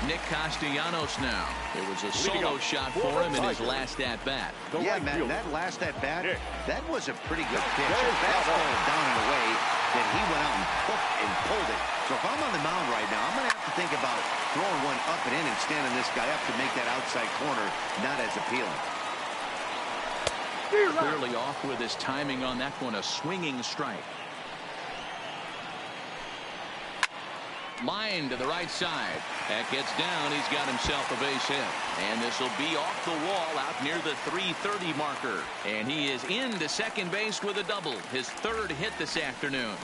Nick Castellanos now. It was a solo shot for him in his last at-bat. Yeah, man, that last at-bat, that was a pretty good pitch. A fastball down and away that he went out and hooked and pulled it. So if I'm on the mound right now, I'm going to have to think about throwing one up and in and standing this guy up to make that outside corner not as appealing. Clearly off with his timing on that one. A swinging strike. Line to the right side. That gets down. He's got himself a base hit. And this will be off the wall out near the 330 marker. And he is into second base with a double. His 3rd hit this afternoon.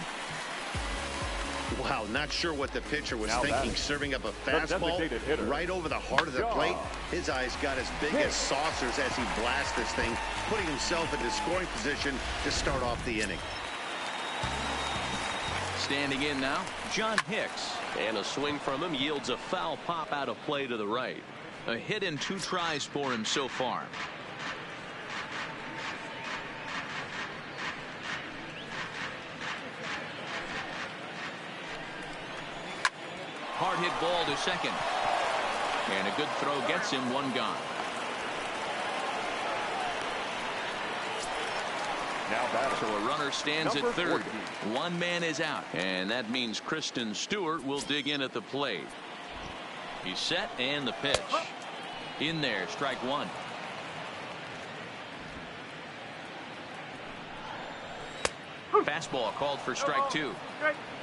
Wow, not sure what the pitcher was thinking, serving up a fastball right over the heart of the plate. His eyes got as big as saucers as he blasts this thing, putting himself into scoring position to start off the inning. Standing in now, John Hicks. And a swing from him yields a foul pop out of play to the right. A hit in 2 tries for him so far. Hard hit ball to second. And a good throw gets him 1 gone. So a runner stands at 3rd. 1 man is out. And that means Kristen Stewart will dig in at the plate. He's set and the pitch. In there, strike 1. Fastball called for strike 2.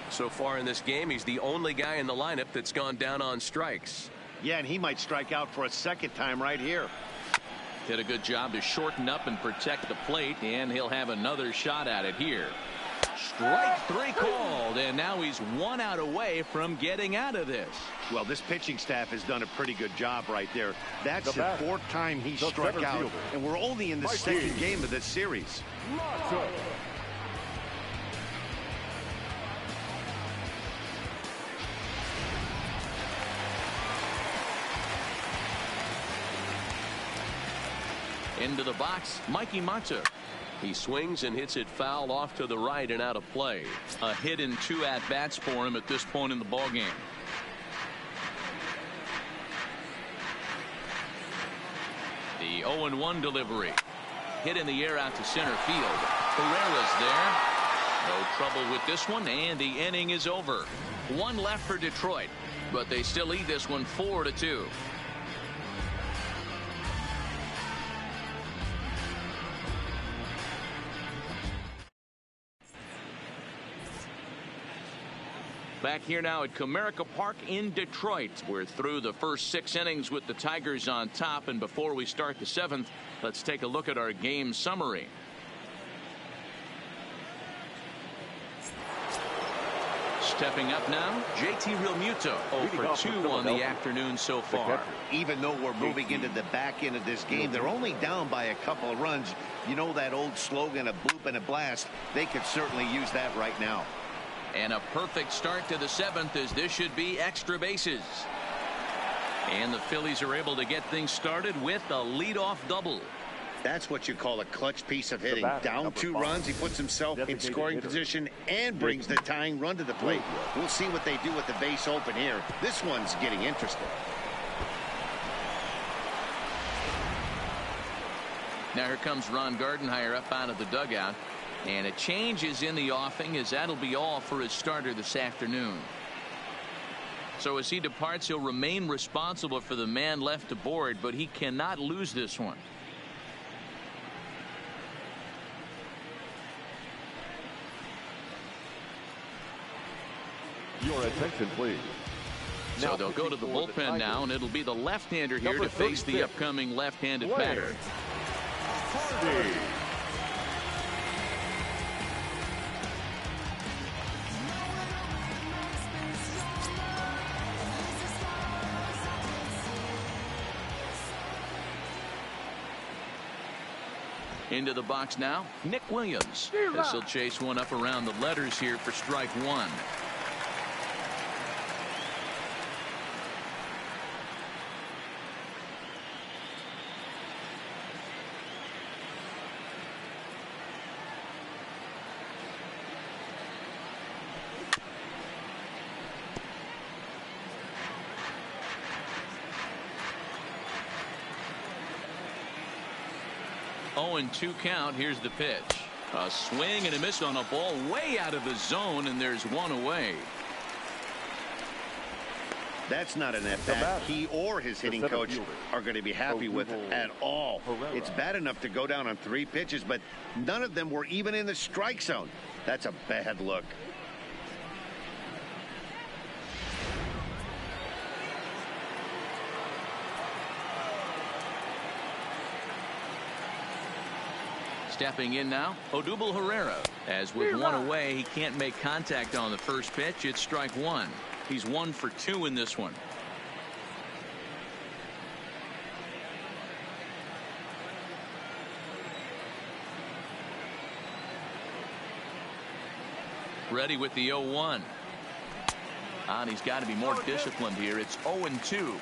So far in this game, he's the only guy in the lineup that's gone down on strikes. Yeah, and he might strike out for a 2nd time right here. Did a good job to shorten up and protect the plate, and he'll have another shot at it here. Strike 3 called, and now he's 1 out away from getting out of this. Well, this pitching staff has done a pretty good job right there. That's the 4th time he struck out, and we're only in the 2nd game of this series. Into the box, Mikey Mata. He swings and hits it foul off to the right and out of play. A hit in 2 at-bats for him at this point in the ballgame. The 0-1 delivery. Hit in the air out to center field. Herrera's there. No trouble with this one, and the inning is over. 1 left for Detroit, but they still lead this one 4-2. Back here now at Comerica Park in Detroit. We're through the first 6 innings with the Tigers on top, and before we start the 7th, let's take a look at our game summary. Stepping up now, JT Realmuto. 0 for 2 on the afternoon so far. Even though we're moving into the back end of this game, they're only down by a couple of runs. You know that old slogan, a bloop and a blast. They could certainly use that right now. And a perfect start to the 7th, as this should be extra bases. And the Phillies are able to get things started with a leadoff double. That's what you call a clutch piece of hitting. Down 2 runs, he puts himself in scoring position and brings the tying run to the plate. We'll see what they do with the base open here. This one's getting interesting. Now here comes Ron Gardenhire up out of the dugout. And a change is in the offing, as that'll be all for his starter this afternoon. So as he departs, he'll remain responsible for the man left aboard, but he cannot lose this one. Your attention, please. So they'll go to the bullpen now, and it'll be the left-hander here to face the upcoming left-handed batter. Into the box now, Nick Williams. As he'll chase one up around the letters here for strike one. And 2 count. Here's the pitch. A swing and a miss on a ball way out of the zone, and there's one away. That's not an at-bat he or his hitting coach are going to be happy with at all. It's bad enough to go down on 3 pitches, but none of them were even in the strike zone. That's a bad look. Stepping in now, Odubel Herrera. As with one away, he can't make contact on the first pitch. It's strike one. He's 1 for 2 in this one. Ready with the 0-1. And he's got to be more disciplined here. It's 0-2.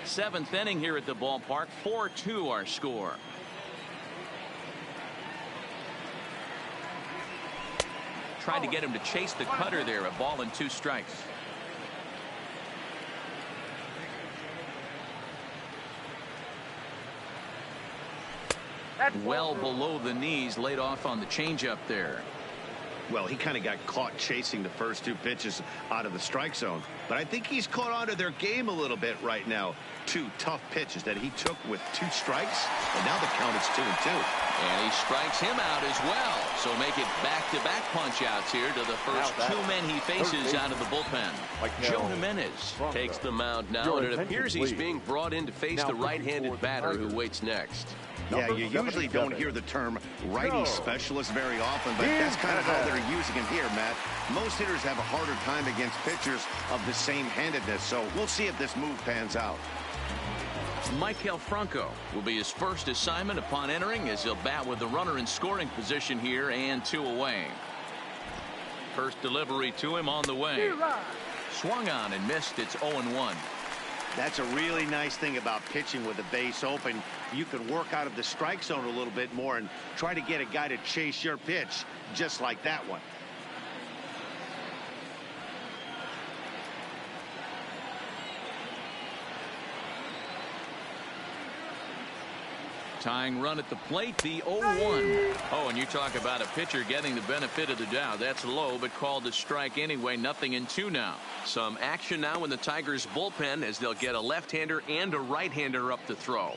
Seventh inning here at the ballpark. 4-2 our score. Tried to get him to chase the cutter there. A ball and 2 strikes. Well below the knees, laid off on the changeup there. Well, he kind of got caught chasing the first 2 pitches out of the strike zone. But I think he's caught on to their game a little bit right now. 2 tough pitches that he took with 2 strikes, and now the count is 2-2. And he strikes him out as well. So make it back-to-back punch-outs here to the first 2 men he faces out of the bullpen. Joe Jimenez takes the mound now, and it appears he's being brought in to face the right-handed batter who waits next. Yeah, you usually don't hear the term righty specialist very often, but that's kind of how they're using him here, Matt. Most hitters have a harder time against pitchers of the same handedness, so we'll see if this move pans out. Maikel Franco will be his first assignment upon entering, as he'll bat with the runner in scoring position here and 2 away. First delivery to him on the way. Swung on and missed. It's 0-1. That's a really nice thing about pitching with the base open. You can work out of the strike zone a little bit more and try to get a guy to chase your pitch, just like that one. Tying run at the plate, the 0-1. Oh, and you talk about a pitcher getting the benefit of the doubt. That's low, but called a strike anyway. 0-2 now. Some action now in the Tigers bullpen, as they'll get a left-hander and a right-hander up to throw.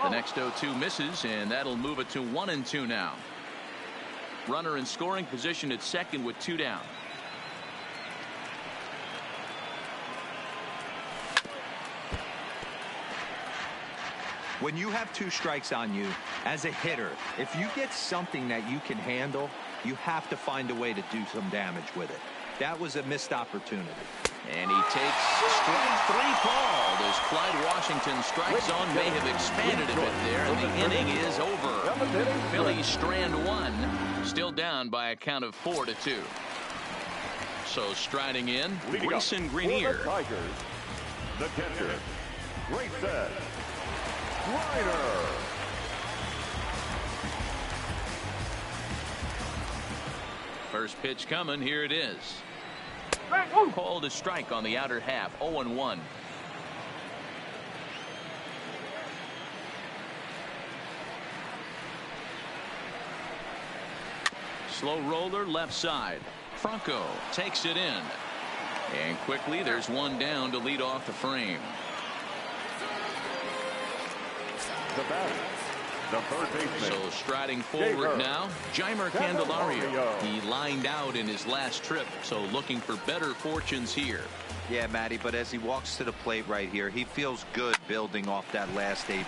The next 0-2 misses, and that'll move it to 1-2 now. Runner in scoring position at second with 2 down. When you have 2 strikes on you as a hitter, if you get something that you can handle, you have to find a way to do some damage with it. That was a missed opportunity. And he takes strike 3 called as fly to Washington. Strike zone may have expanded a bit there, and the inning is over. Phillies strand one, still down by a count of 4-2. So striding in, Grayson Greenier. The catcher, Grayson Greenier. First pitch coming. Here it is. Called a strike on the outer half. 0-1. Slow roller left side. Franco takes it in. And quickly there's one down to lead off the frame. The batter, the third baseman. So striding forward now, Jeimer Candelario. He lined out in his last trip, so looking for better fortunes here. Yeah, Matty, but as he walks to the plate right here, he feels good building off that last AB.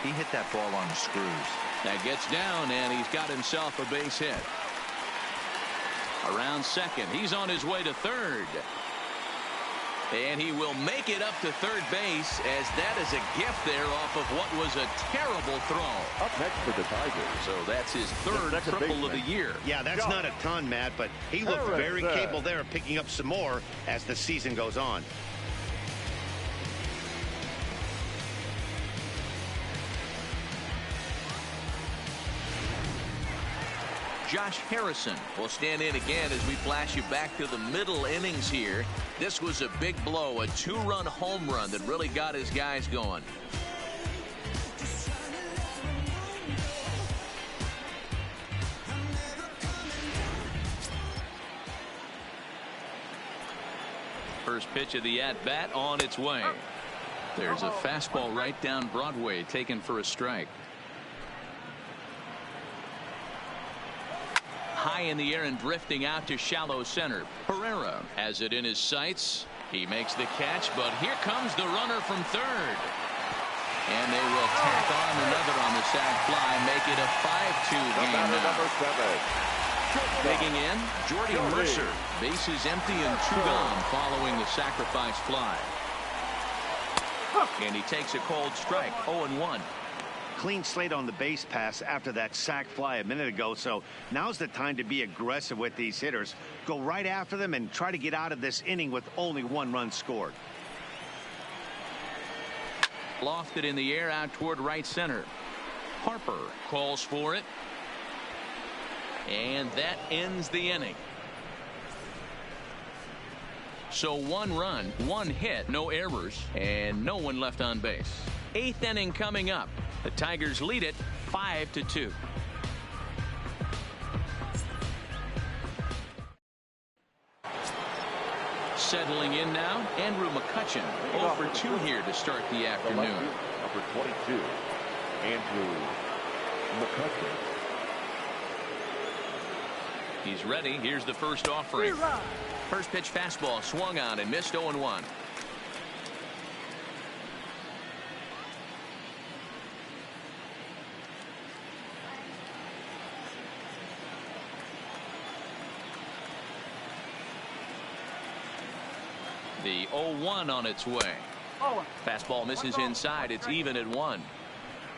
He hit that ball on the screws. That gets down, and he's got himself a base hit. Around second, he's on his way to third. And he will make it up to third base, as that is a gift there off of what was a terrible throw. Up next for the Tigers. So that's his third triple of the year. Yeah, that's not a ton, Matt, but he looked very capable there of picking up some more as the season goes on. Josh Harrison will stand in again as we flash you back to the middle innings here. This was a big blow, a two-run home run that really got his guys going. First pitch of the at-bat on its way. There's a fastball right down Broadway, taken for a strike. High in the air and drifting out to shallow center. Pereira has it in his sights. He makes the catch, but here comes the runner from third. And they will tack on another on the sac fly, make it a 5-2 game now. Digging in, Jordy Mercer. Bases empty and two gone following the sacrifice fly. And he takes a cold strike, 0-1. Clean slate on the base pass after that sac fly a minute ago, so now's the time to be aggressive with these hitters. Go right after them and try to get out of this inning with only one run scored. Lofted in the air out toward right center. Harper calls for it. And that ends the inning. So one run, one hit, no errors, and no one left on base. Eighth inning coming up. The Tigers lead it 5-2. Settling in now, Andrew McCutchen. 0 for 2 here to start the afternoon. Number 22, Andrew McCutchen. He's ready. Here's the first offering. First pitch fastball swung on and missed. 0-1. The 0-1 on its way. Fastball misses inside. It's even at 1.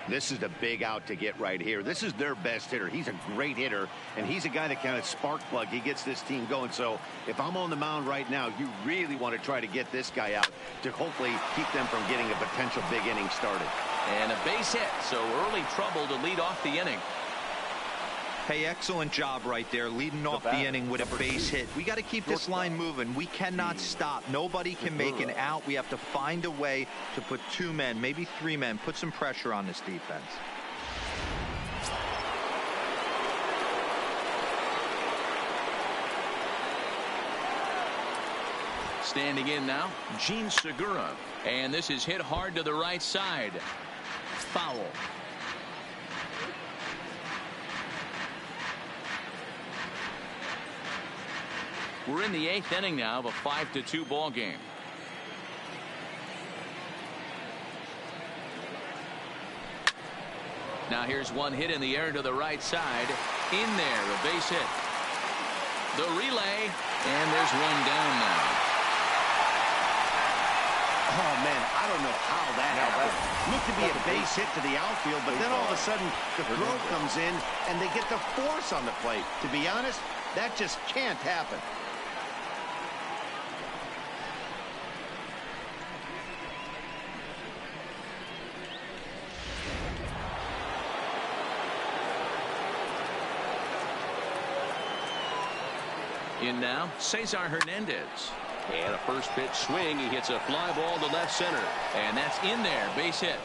This is the big out to get right here. This is their best hitter. He's a great hitter, and he's a guy that kind of spark plug. He gets this team going. So if I'm on the mound right now, you really want to try to get this guy out to hopefully keep them from getting a potential big inning started. And a base hit, so early trouble to lead off the inning. Hey, excellent job right there, leading off the inning with a base hit. We got to keep this line moving. We cannot stop. Nobody can make an out. We have to find a way to put 2 men, maybe 3 men, put some pressure on this defense. Standing in now, Gene Segura. And this is hit hard to the right side. Foul. We're in the 8th inning now of a 5-2 ball game. Now here's one hit in the air to the right side. In there, a base hit. The relay, and there's one down now. Oh, man, I don't know how Looked to be a base hit to the outfield, but then all of a sudden the throw comes in and they get the force on the plate. To be honest, that just can't happen. In now, Cesar Hernandez. And a first pitch swing. He hits a fly ball to left center. And that's in there. Base hit.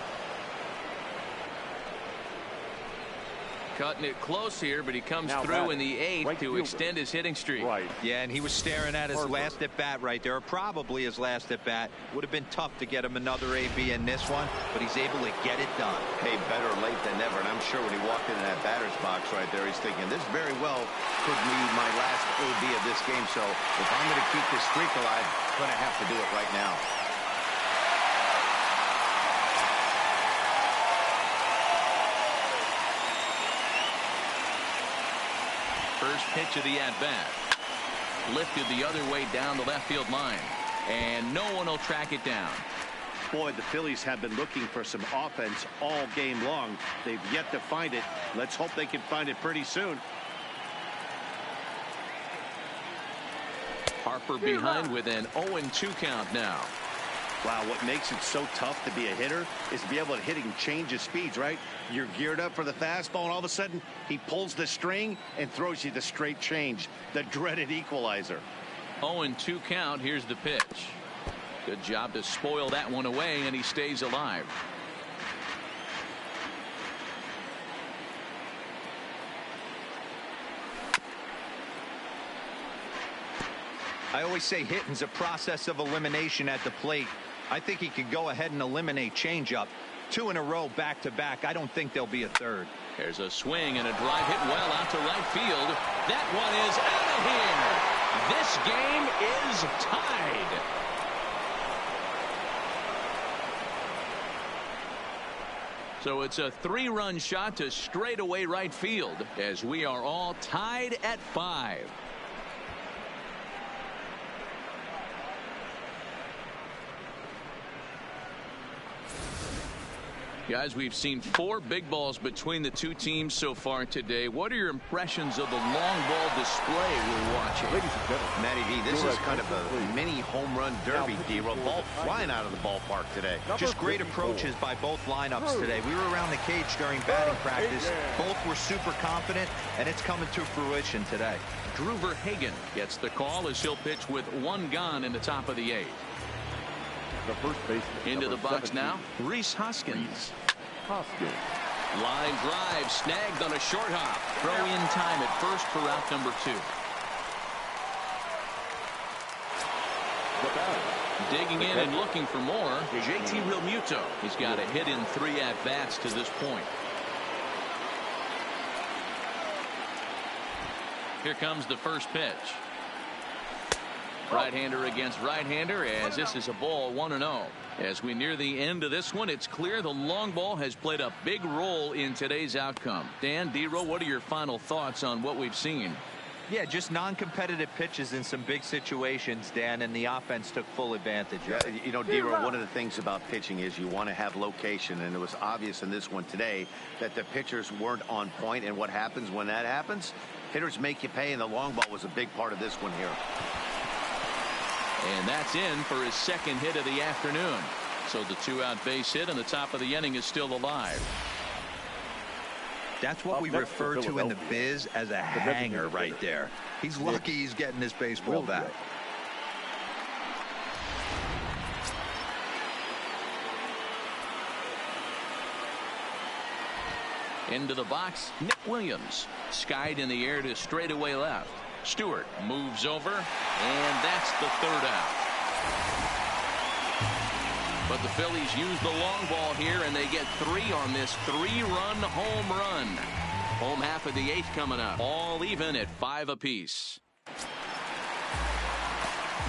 Cutting it close here, but he comes through in the eighth to extend his hitting streak. Yeah, and he was staring at his last at bat right there, or probably his last at bat. Would have been tough to get him another AB in this one, but he's able to get it done. Hey, better late than never, and I'm sure when he walked into that batter's box right there, he's thinking, this very well could be my last AB of this game, so if I'm going to keep this streak alive, I'm going to have to do it right now. First pitch of the at-bat. Lifted the other way down the left field line. And no one will track it down. Boy, the Phillies have been looking for some offense all game long. They've yet to find it. Let's hope they can find it pretty soon. Harper behind with an 0-2 count now. Wow, what makes it so tough to be a hitter is to be able to hit and change his speeds, right? You're geared up for the fastball, and all of a sudden, he pulls the string and throws you the straight change, the dreaded equalizer. 0-2 count. Here's the pitch. Good job to spoil that one away, and he stays alive. I always say hitting's a process of elimination at the plate. I think he could go ahead and eliminate changeup. 2 in a row back-to-back. I don't think there'll be a third. There's a swing and a drive hit well out to right field. That one is out of here. This game is tied. So it's a 3-run shot to straightaway right field as we are all tied at 5. Guys, we've seen 4 big balls between the two teams so far today. What are your impressions of the long ball display we're watching? Ladies and gentlemen, Matty V, this is kind of a mini home run derby, D-Roll. Ball flying out of the ballpark today. Just great approaches by both lineups today. We were around the cage during batting practice. Both were super confident, and it's coming to fruition today. Drew Verhagen gets the call as he'll pitch with 1 gone in the top of the 8th. the first baseman. Into the box now, Rhys Hoskins. Line drive snagged on a short hop. Throw in time at first for out number 2. Digging in and looking for more, JT Realmuto. He's got a hit in 3 at-bats to this point. Here comes the first pitch. Right-hander against right-hander as this is a ball 1-0. As we near the end of this one, it's clear the long ball has played a big role in today's outcome. Dan, D-Roll, what are your final thoughts on what we've seen? Yeah, just non-competitive pitches in some big situations, Dan, and the offense took full advantage of it. You know, D-Roll, one of the things about pitching is you want to have location, and it was obvious in this one today that the pitchers weren't on point, and what happens when that happens? Hitters make you pay, and the long ball was a big part of this one here. And that's in for his second hit of the afternoon. So the 2-out base hit on the top of the inning is still alive. That's what we refer to in the biz as a hanger right there. He's lucky he's getting this baseball back. Into the box, Nick Williams. Skied in the air to straightaway left. Stewart moves over, and that's the 3rd out. But the Phillies use the long ball here, and they get 3 on this 3-run home run. Home half of the 8th coming up. All even at 5 apiece.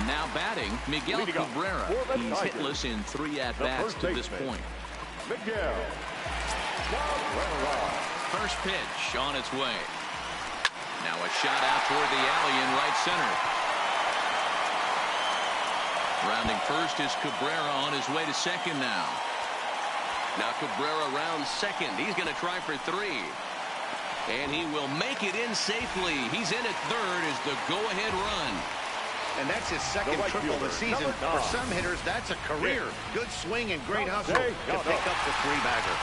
Now batting, Miguel Cabrera. He's hitless in 3 at-bats to this point. Miguel Cabrera. First pitch on its way. Now a shot out toward the alley in right center. Rounding first is Cabrera on his way to second now. Now Cabrera rounds second. He's going to try for 3. And he will make it in safely. He's in at third as the go-ahead run. And that's his second triple of the season. For some hitters, that's a career. Good swing and great hustle to pick up the 3-bagger.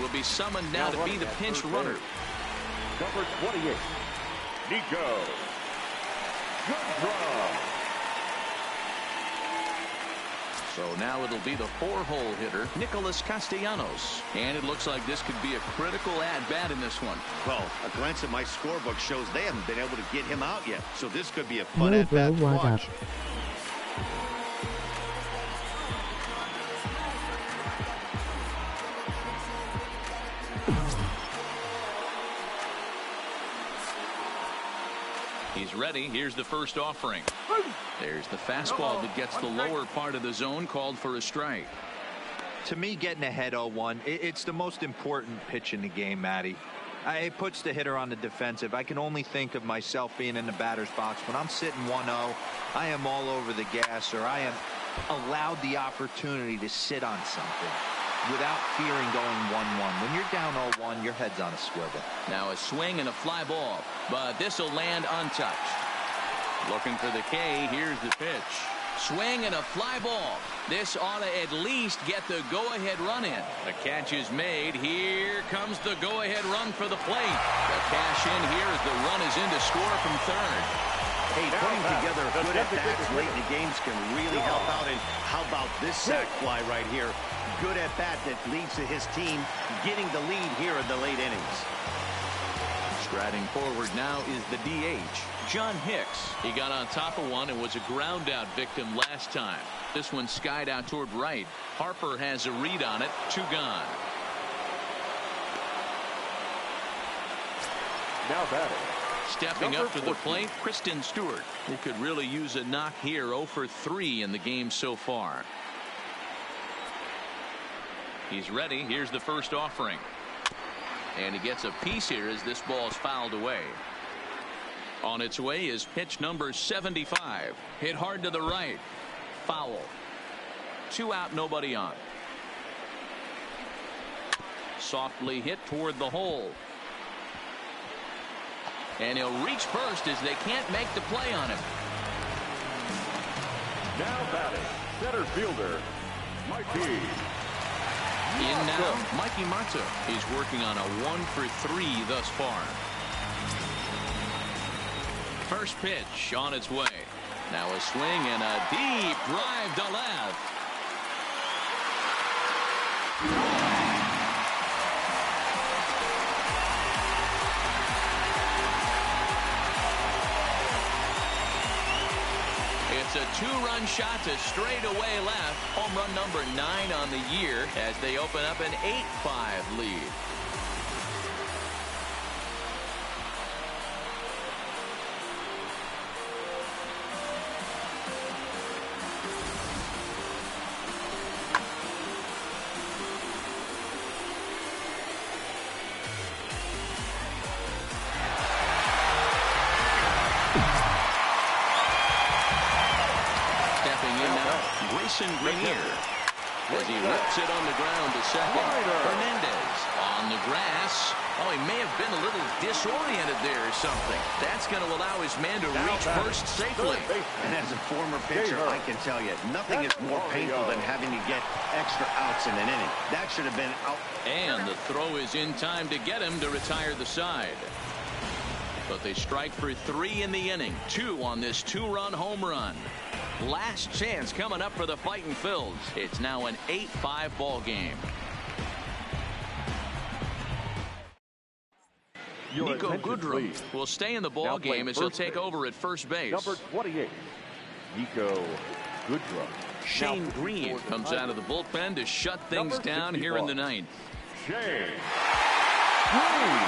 Will be summoned now to be the pinch runner. Number 28, Nico Goodrum. So now it'll be the 4-hole hitter, Nicholas Castellanos. And it looks like this could be a critical at-bat in this one. Well, a glance at my scorebook shows they haven't been able to get him out yet. So this could be a fun at-bat to watch. He's ready. Here's the first offering. There's the fastball that gets the lower part of the zone, called for a strike. To me, getting ahead 0-1, it's the most important pitch in the game, Matty. It puts the hitter on the defensive. I can only think of myself being in the batter's box. When I'm sitting 1-0, I am all over the gas, or I am allowed the opportunity to sit on something without fearing going 1-1. When you're down 0-1, your head's on a swivel. Now a swing and a fly ball, but this will land untouched. Looking for the K. Here's the pitch. Swing and a fly ball. This ought to at least get the go-ahead run in. The catch is made. Here comes the go-ahead run for the plate. The cash in here as the run is in to score from third. Hey, putting together good at-bats late in the games can really help out. And how about this sac fly right here? Good at-bat that leads to his team getting the lead here in the late innings. Striding forward now is the DH, John Hicks. He got on top of one and was a ground-out victim last time. This one skied out toward right. Harper has a read on it. 2 gone. Now batting. Stepping up to the plate, Kristen Stewart. He could really use a knock here. 0 for 3 in the game so far. He's ready. Here's the first offering. And he gets a piece here as this ball is fouled away. On its way is pitch number 75. Hit hard to the right. Foul. 2 out, nobody on. Softly hit toward the hole. And he'll reach first as they can't make the play on him. Now batting, center fielder, Mikey. In now, Mikey Mata. He's working on a 1 for 3 thus far. First pitch on its way. Now a swing and a deep drive to left. It's a 2-run shot to straightaway left. Home run number 9 on the year as they open up an 8-5 lead. Grenier as he rips it on the ground to second. Hernandez on the grass. Oh, he may have been a little disoriented there or something. That's going to allow his man to reach first safely. And as a former pitcher, I can tell you, nothing is more painful than having to get extra outs in an inning. That should have been out. And the throw is in time to get him to retire the side. But they strike for 3 in the inning. 2 on this 2-run home run. Last chance coming up for the Fightin' Phils. It's now an 8-5 ball game. Nico Goodrum will stay in the ball game as he'll take over at first base. Number 28, Nico Goodrum. Shane Green comes out of the bullpen to shut things down here in the 9th. Shane Green.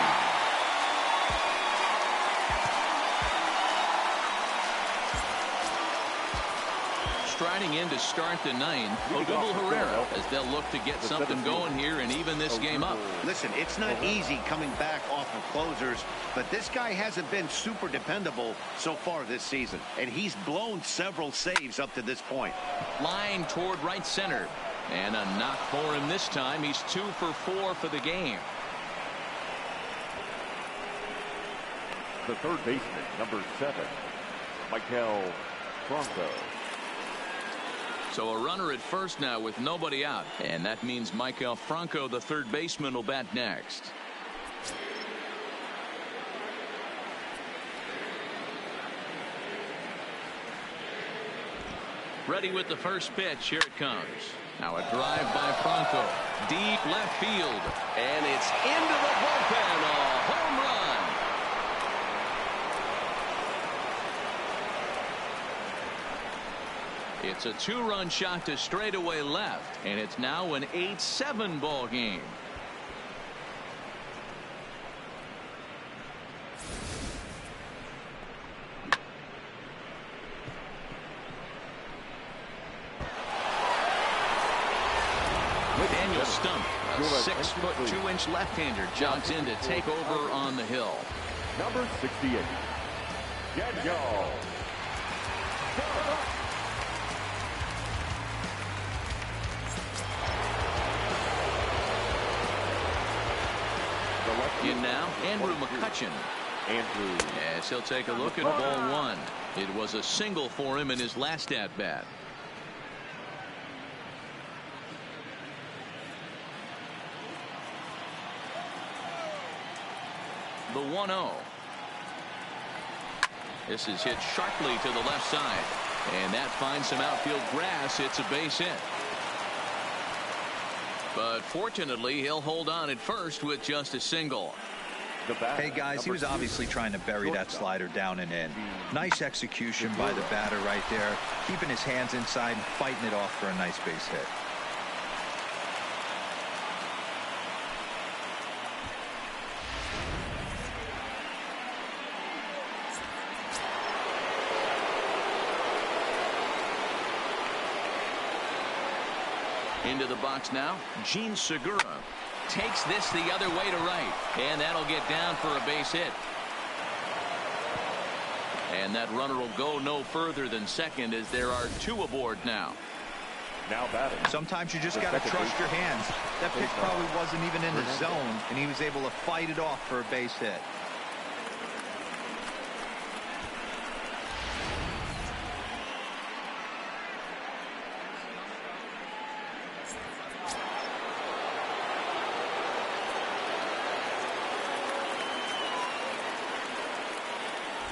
riding in to start the ninth, Odubel Herrera, as they'll look to get something going here and even this game up. Listen, it's not easy coming back off of closers, but this guy hasn't been super dependable so far this season, and he's blown several saves up to this point. Line toward right center, and a knock for him this time. He's 2 for 4 for the game. The third baseman, number 7, Michael Franco. So a runner at first now with nobody out, and that means Michael Franco, the third baseman, will bat next. Ready with the first pitch. Here it comes. Now a drive by Franco, deep left field, and it's into the bullpen. A home run. It's a 2-run shot to straightaway left, and it's now an 8-7 ball game. Daniel Stump, a 6'2" left-hander, jogs in to take over on the hill. Number 68, Daniel. In now, Andrew McCutchen. Yes, he'll take a look at ball 1. It was a single for him in his last at-bat. The 1-0. This is hit sharply to the left side, and that finds some outfield grass. It's a base hit. But fortunately, he'll hold on at first with just a single. Hey, guys, he was obviously trying to bury that slider down and in. Nice execution by the batter right there, keeping his hands inside and fighting it off for a nice base hit. Into the box now, Gene Segura takes this the other way to right, and that'll get down for a base hit. And that runner will go no further than second as there are 2 aboard now. Now batting. Sometimes you just got to trust your hands. That pitch probably wasn't even in the zone, and he was able to fight it off for a base hit.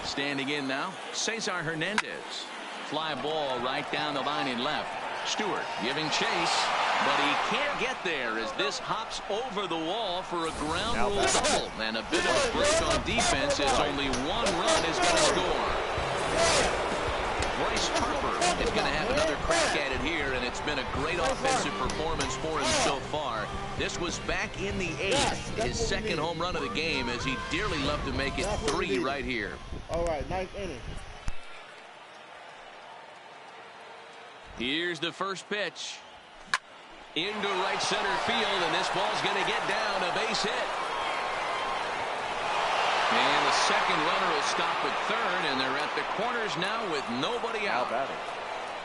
Standing in now, Cesar Hernandez. Fly ball right down the line in left. Stewart giving chase, but he can't get there as this hops over the wall for a ground rule double. And a bit of a break on defense as only 1 run is going to score. Bryce Harper is going to have another crack at it here, and it's been a great offensive performance for him so far. This was back in the 8th, his second home run of the game, as he dearly loved to make it 3 right here. All right, 9th inning. Here's the first pitch. Into right center field, and this ball's going to get down, a base hit. And the second runner will stop at third, and they're at the corners now with nobody out.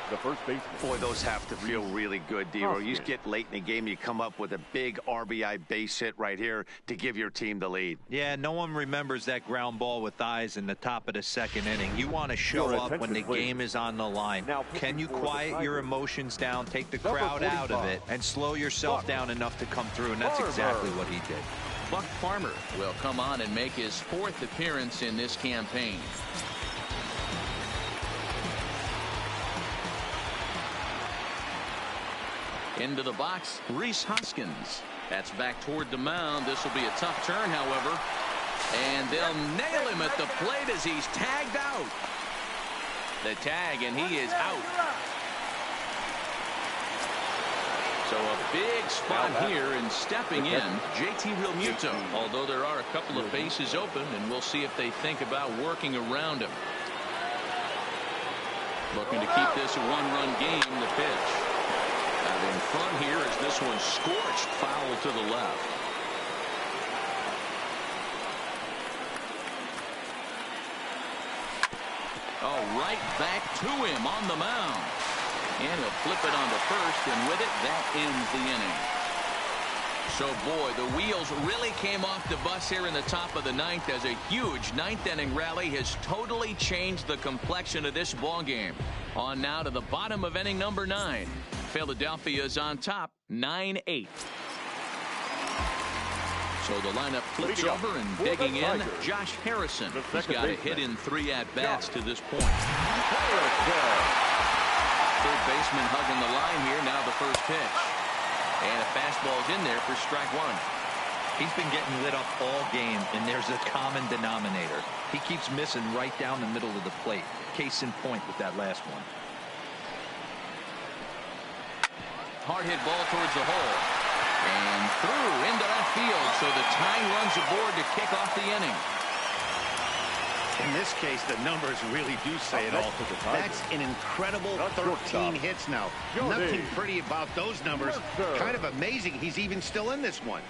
The first baseman. Boy, those have to feel really good, D-Roy. You get late in the game, you come up with a big RBI base hit right here to give your team the lead. Yeah, no one remembers that ground ball with eyes in the top of the second inning. You want to show up when the game is on the line. Can you quiet your emotions down, take the crowd out of it, and slow yourself down enough to come through? And that's exactly what he did. Buck Farmer will come on and make his 4th appearance in this campaign. Into the box, Rhys Hoskins. That's back toward the mound. This will be a tough turn, however. And they'll nail him at the plate as he's tagged out. The tag, and he is out. So a big spot here, and stepping in, JT Realmuto. Although there are a couple of bases open, and we'll see if they think about working around him. Looking to keep this a one-run game. The pitch. Out in front here as this one scorched foul to the left. Oh, right back to him on the mound. And he'll flip it onto first, and with it, that ends the inning. So, boy, the wheels really came off the bus here in the top of the ninth as a huge ninth-inning rally has totally changed the complexion of this ball game. On now to the bottom of inning number 9. Philadelphia is on top, 9-8. So the lineup flips over and digging in, Josh Harrison. He's got a hit in 3 at-bats to this point. Third baseman hugging the line here. Now the first pitch. And a fastball's in there for strike 1. He's been getting lit up all game, and there's a common denominator. He keeps missing right down the middle of the plate. Case in point with that last one. Hard hit ball towards the hole. And through into left field. So the tying runs aboard to kick off the inning. In this case, the numbers really do say it all. That's an incredible 13 hits now. Nothing pretty about those numbers. Kind of amazing he's even still in this one.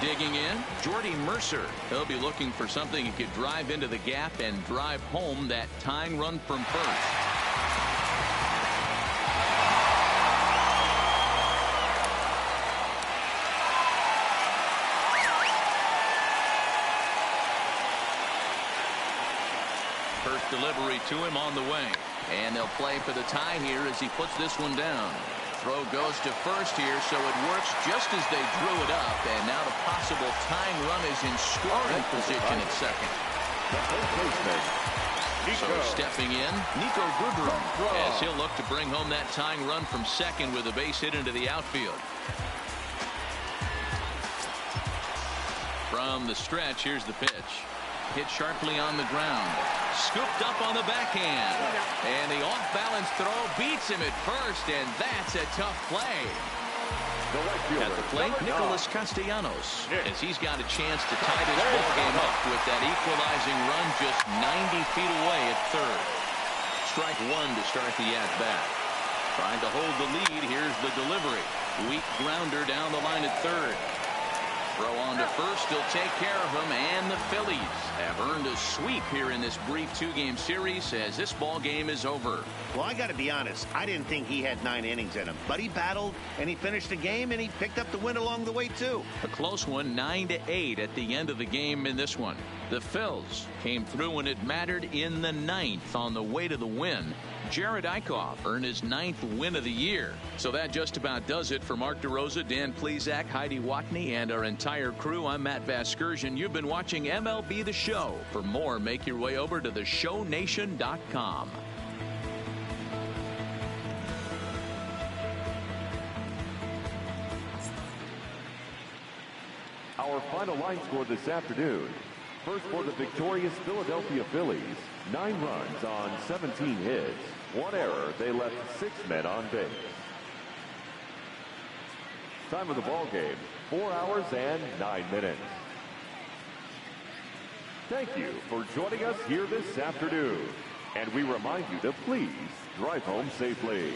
Digging in, Jordy Mercer. He'll be looking for something he could drive into the gap and drive home that tying run from first. First delivery to him on the way. And they'll play for the tie here as he puts this one down. Throw goes to first here, so it works just as they drew it up. And now the possible tying run is in scoring position at second. So stepping in, Nico Goodrum, as he'll look to bring home that tying run from second with a base hit into the outfield. From the stretch, here's the pitch. Hit sharply on the ground. Scooped up on the backhand. And the off-balance throw beats him at first, and that's a tough play. At the plate, Nicholas Castellanos, as he's got a chance to tie this ball game up with that equalizing run just 90 feet away at third. Strike 1 to start the at-bat. Trying to hold the lead. Here's the delivery. Weak grounder down the line at third. Throw on to first, he'll take care of him, and the Phillies have earned a sweep here in this brief 2-game series as this ball game is over. Well, I got to be honest, I didn't think he had 9 innings in him, but he battled, and he finished the game, and he picked up the win along the way, too. A close one, 9-8 at the end of the game in this one. The Phils came through when it mattered in the 9th on the way to the win. Jared Eichhoff earned his 9th win of the year. So that just about does it for Mark DeRosa, Dan Plesac, Heidi Watney, and our entire crew. I'm Matt Vasgersian. You've been watching MLB The Show. For more, make your way over to theshownation.com. Our final line score this afternoon. First for the victorious Philadelphia Phillies, 9 runs on 17 hits. 1 error, they left 6 men on base. Time of the ball game, 4 hours and 9 minutes. Thank you for joining us here this afternoon. And we remind you to please drive home safely.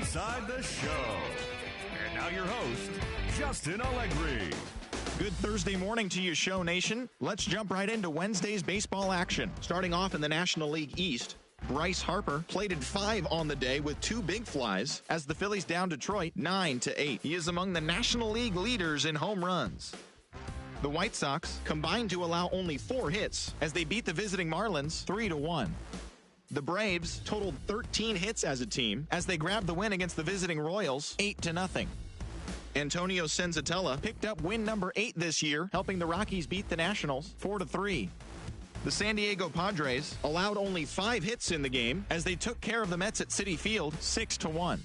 inside the show. And now your host, Justin Allegri. Good Thursday morning to you, Show Nation. Let's jump right into Wednesday's baseball action. Starting off in the National League East, Bryce Harper plated 5 on the day with 2 big flies as the Phillies down Detroit 9-8. He is among the National League leaders in home runs. The White Sox combined to allow only 4 hits as they beat the visiting Marlins 3-1. The Braves totaled 13 hits as a team as they grabbed the win against the visiting Royals 8-0. Antonio Senzatella picked up win number 8 this year, helping the Rockies beat the Nationals 4-3. The San Diego Padres allowed only 5 hits in the game as they took care of the Mets at Citi Field 6-1.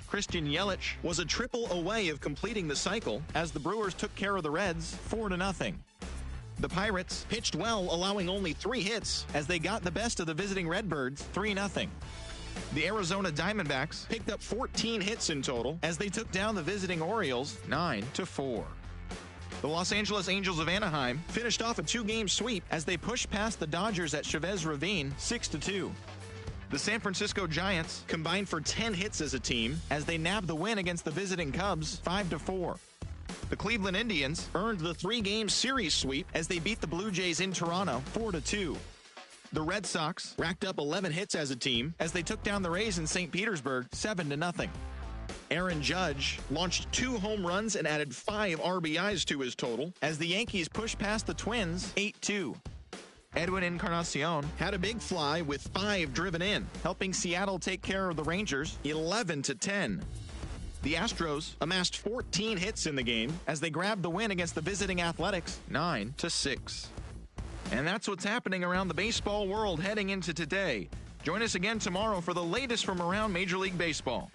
Christian Yelich was a triple away of completing the cycle as the Brewers took care of the Reds 4-0. The Pirates pitched well, allowing only 3 hits as they got the best of the visiting Redbirds 3-0. The Arizona Diamondbacks picked up 14 hits in total as they took down the visiting Orioles 9-4. The Los Angeles Angels of Anaheim finished off a 2-game sweep as they pushed past the Dodgers at Chavez Ravine 6-2. The San Francisco Giants combined for 10 hits as a team as they nabbed the win against the visiting Cubs 5-4. The Cleveland Indians earned the 3-game series sweep as they beat the Blue Jays in Toronto 4-2. The Red Sox racked up 11 hits as a team as they took down the Rays in St. Petersburg 7-0. Aaron Judge launched 2 home runs and added 5 RBIs to his total as the Yankees pushed past the Twins 8-2. Edwin Encarnacion had a big fly with 5 driven in, helping Seattle take care of the Rangers 11-10. The Astros amassed 14 hits in the game as they grabbed the win against the visiting Athletics 9-6. And that's what's happening around the baseball world heading into today. Join us again tomorrow for the latest from around Major League Baseball.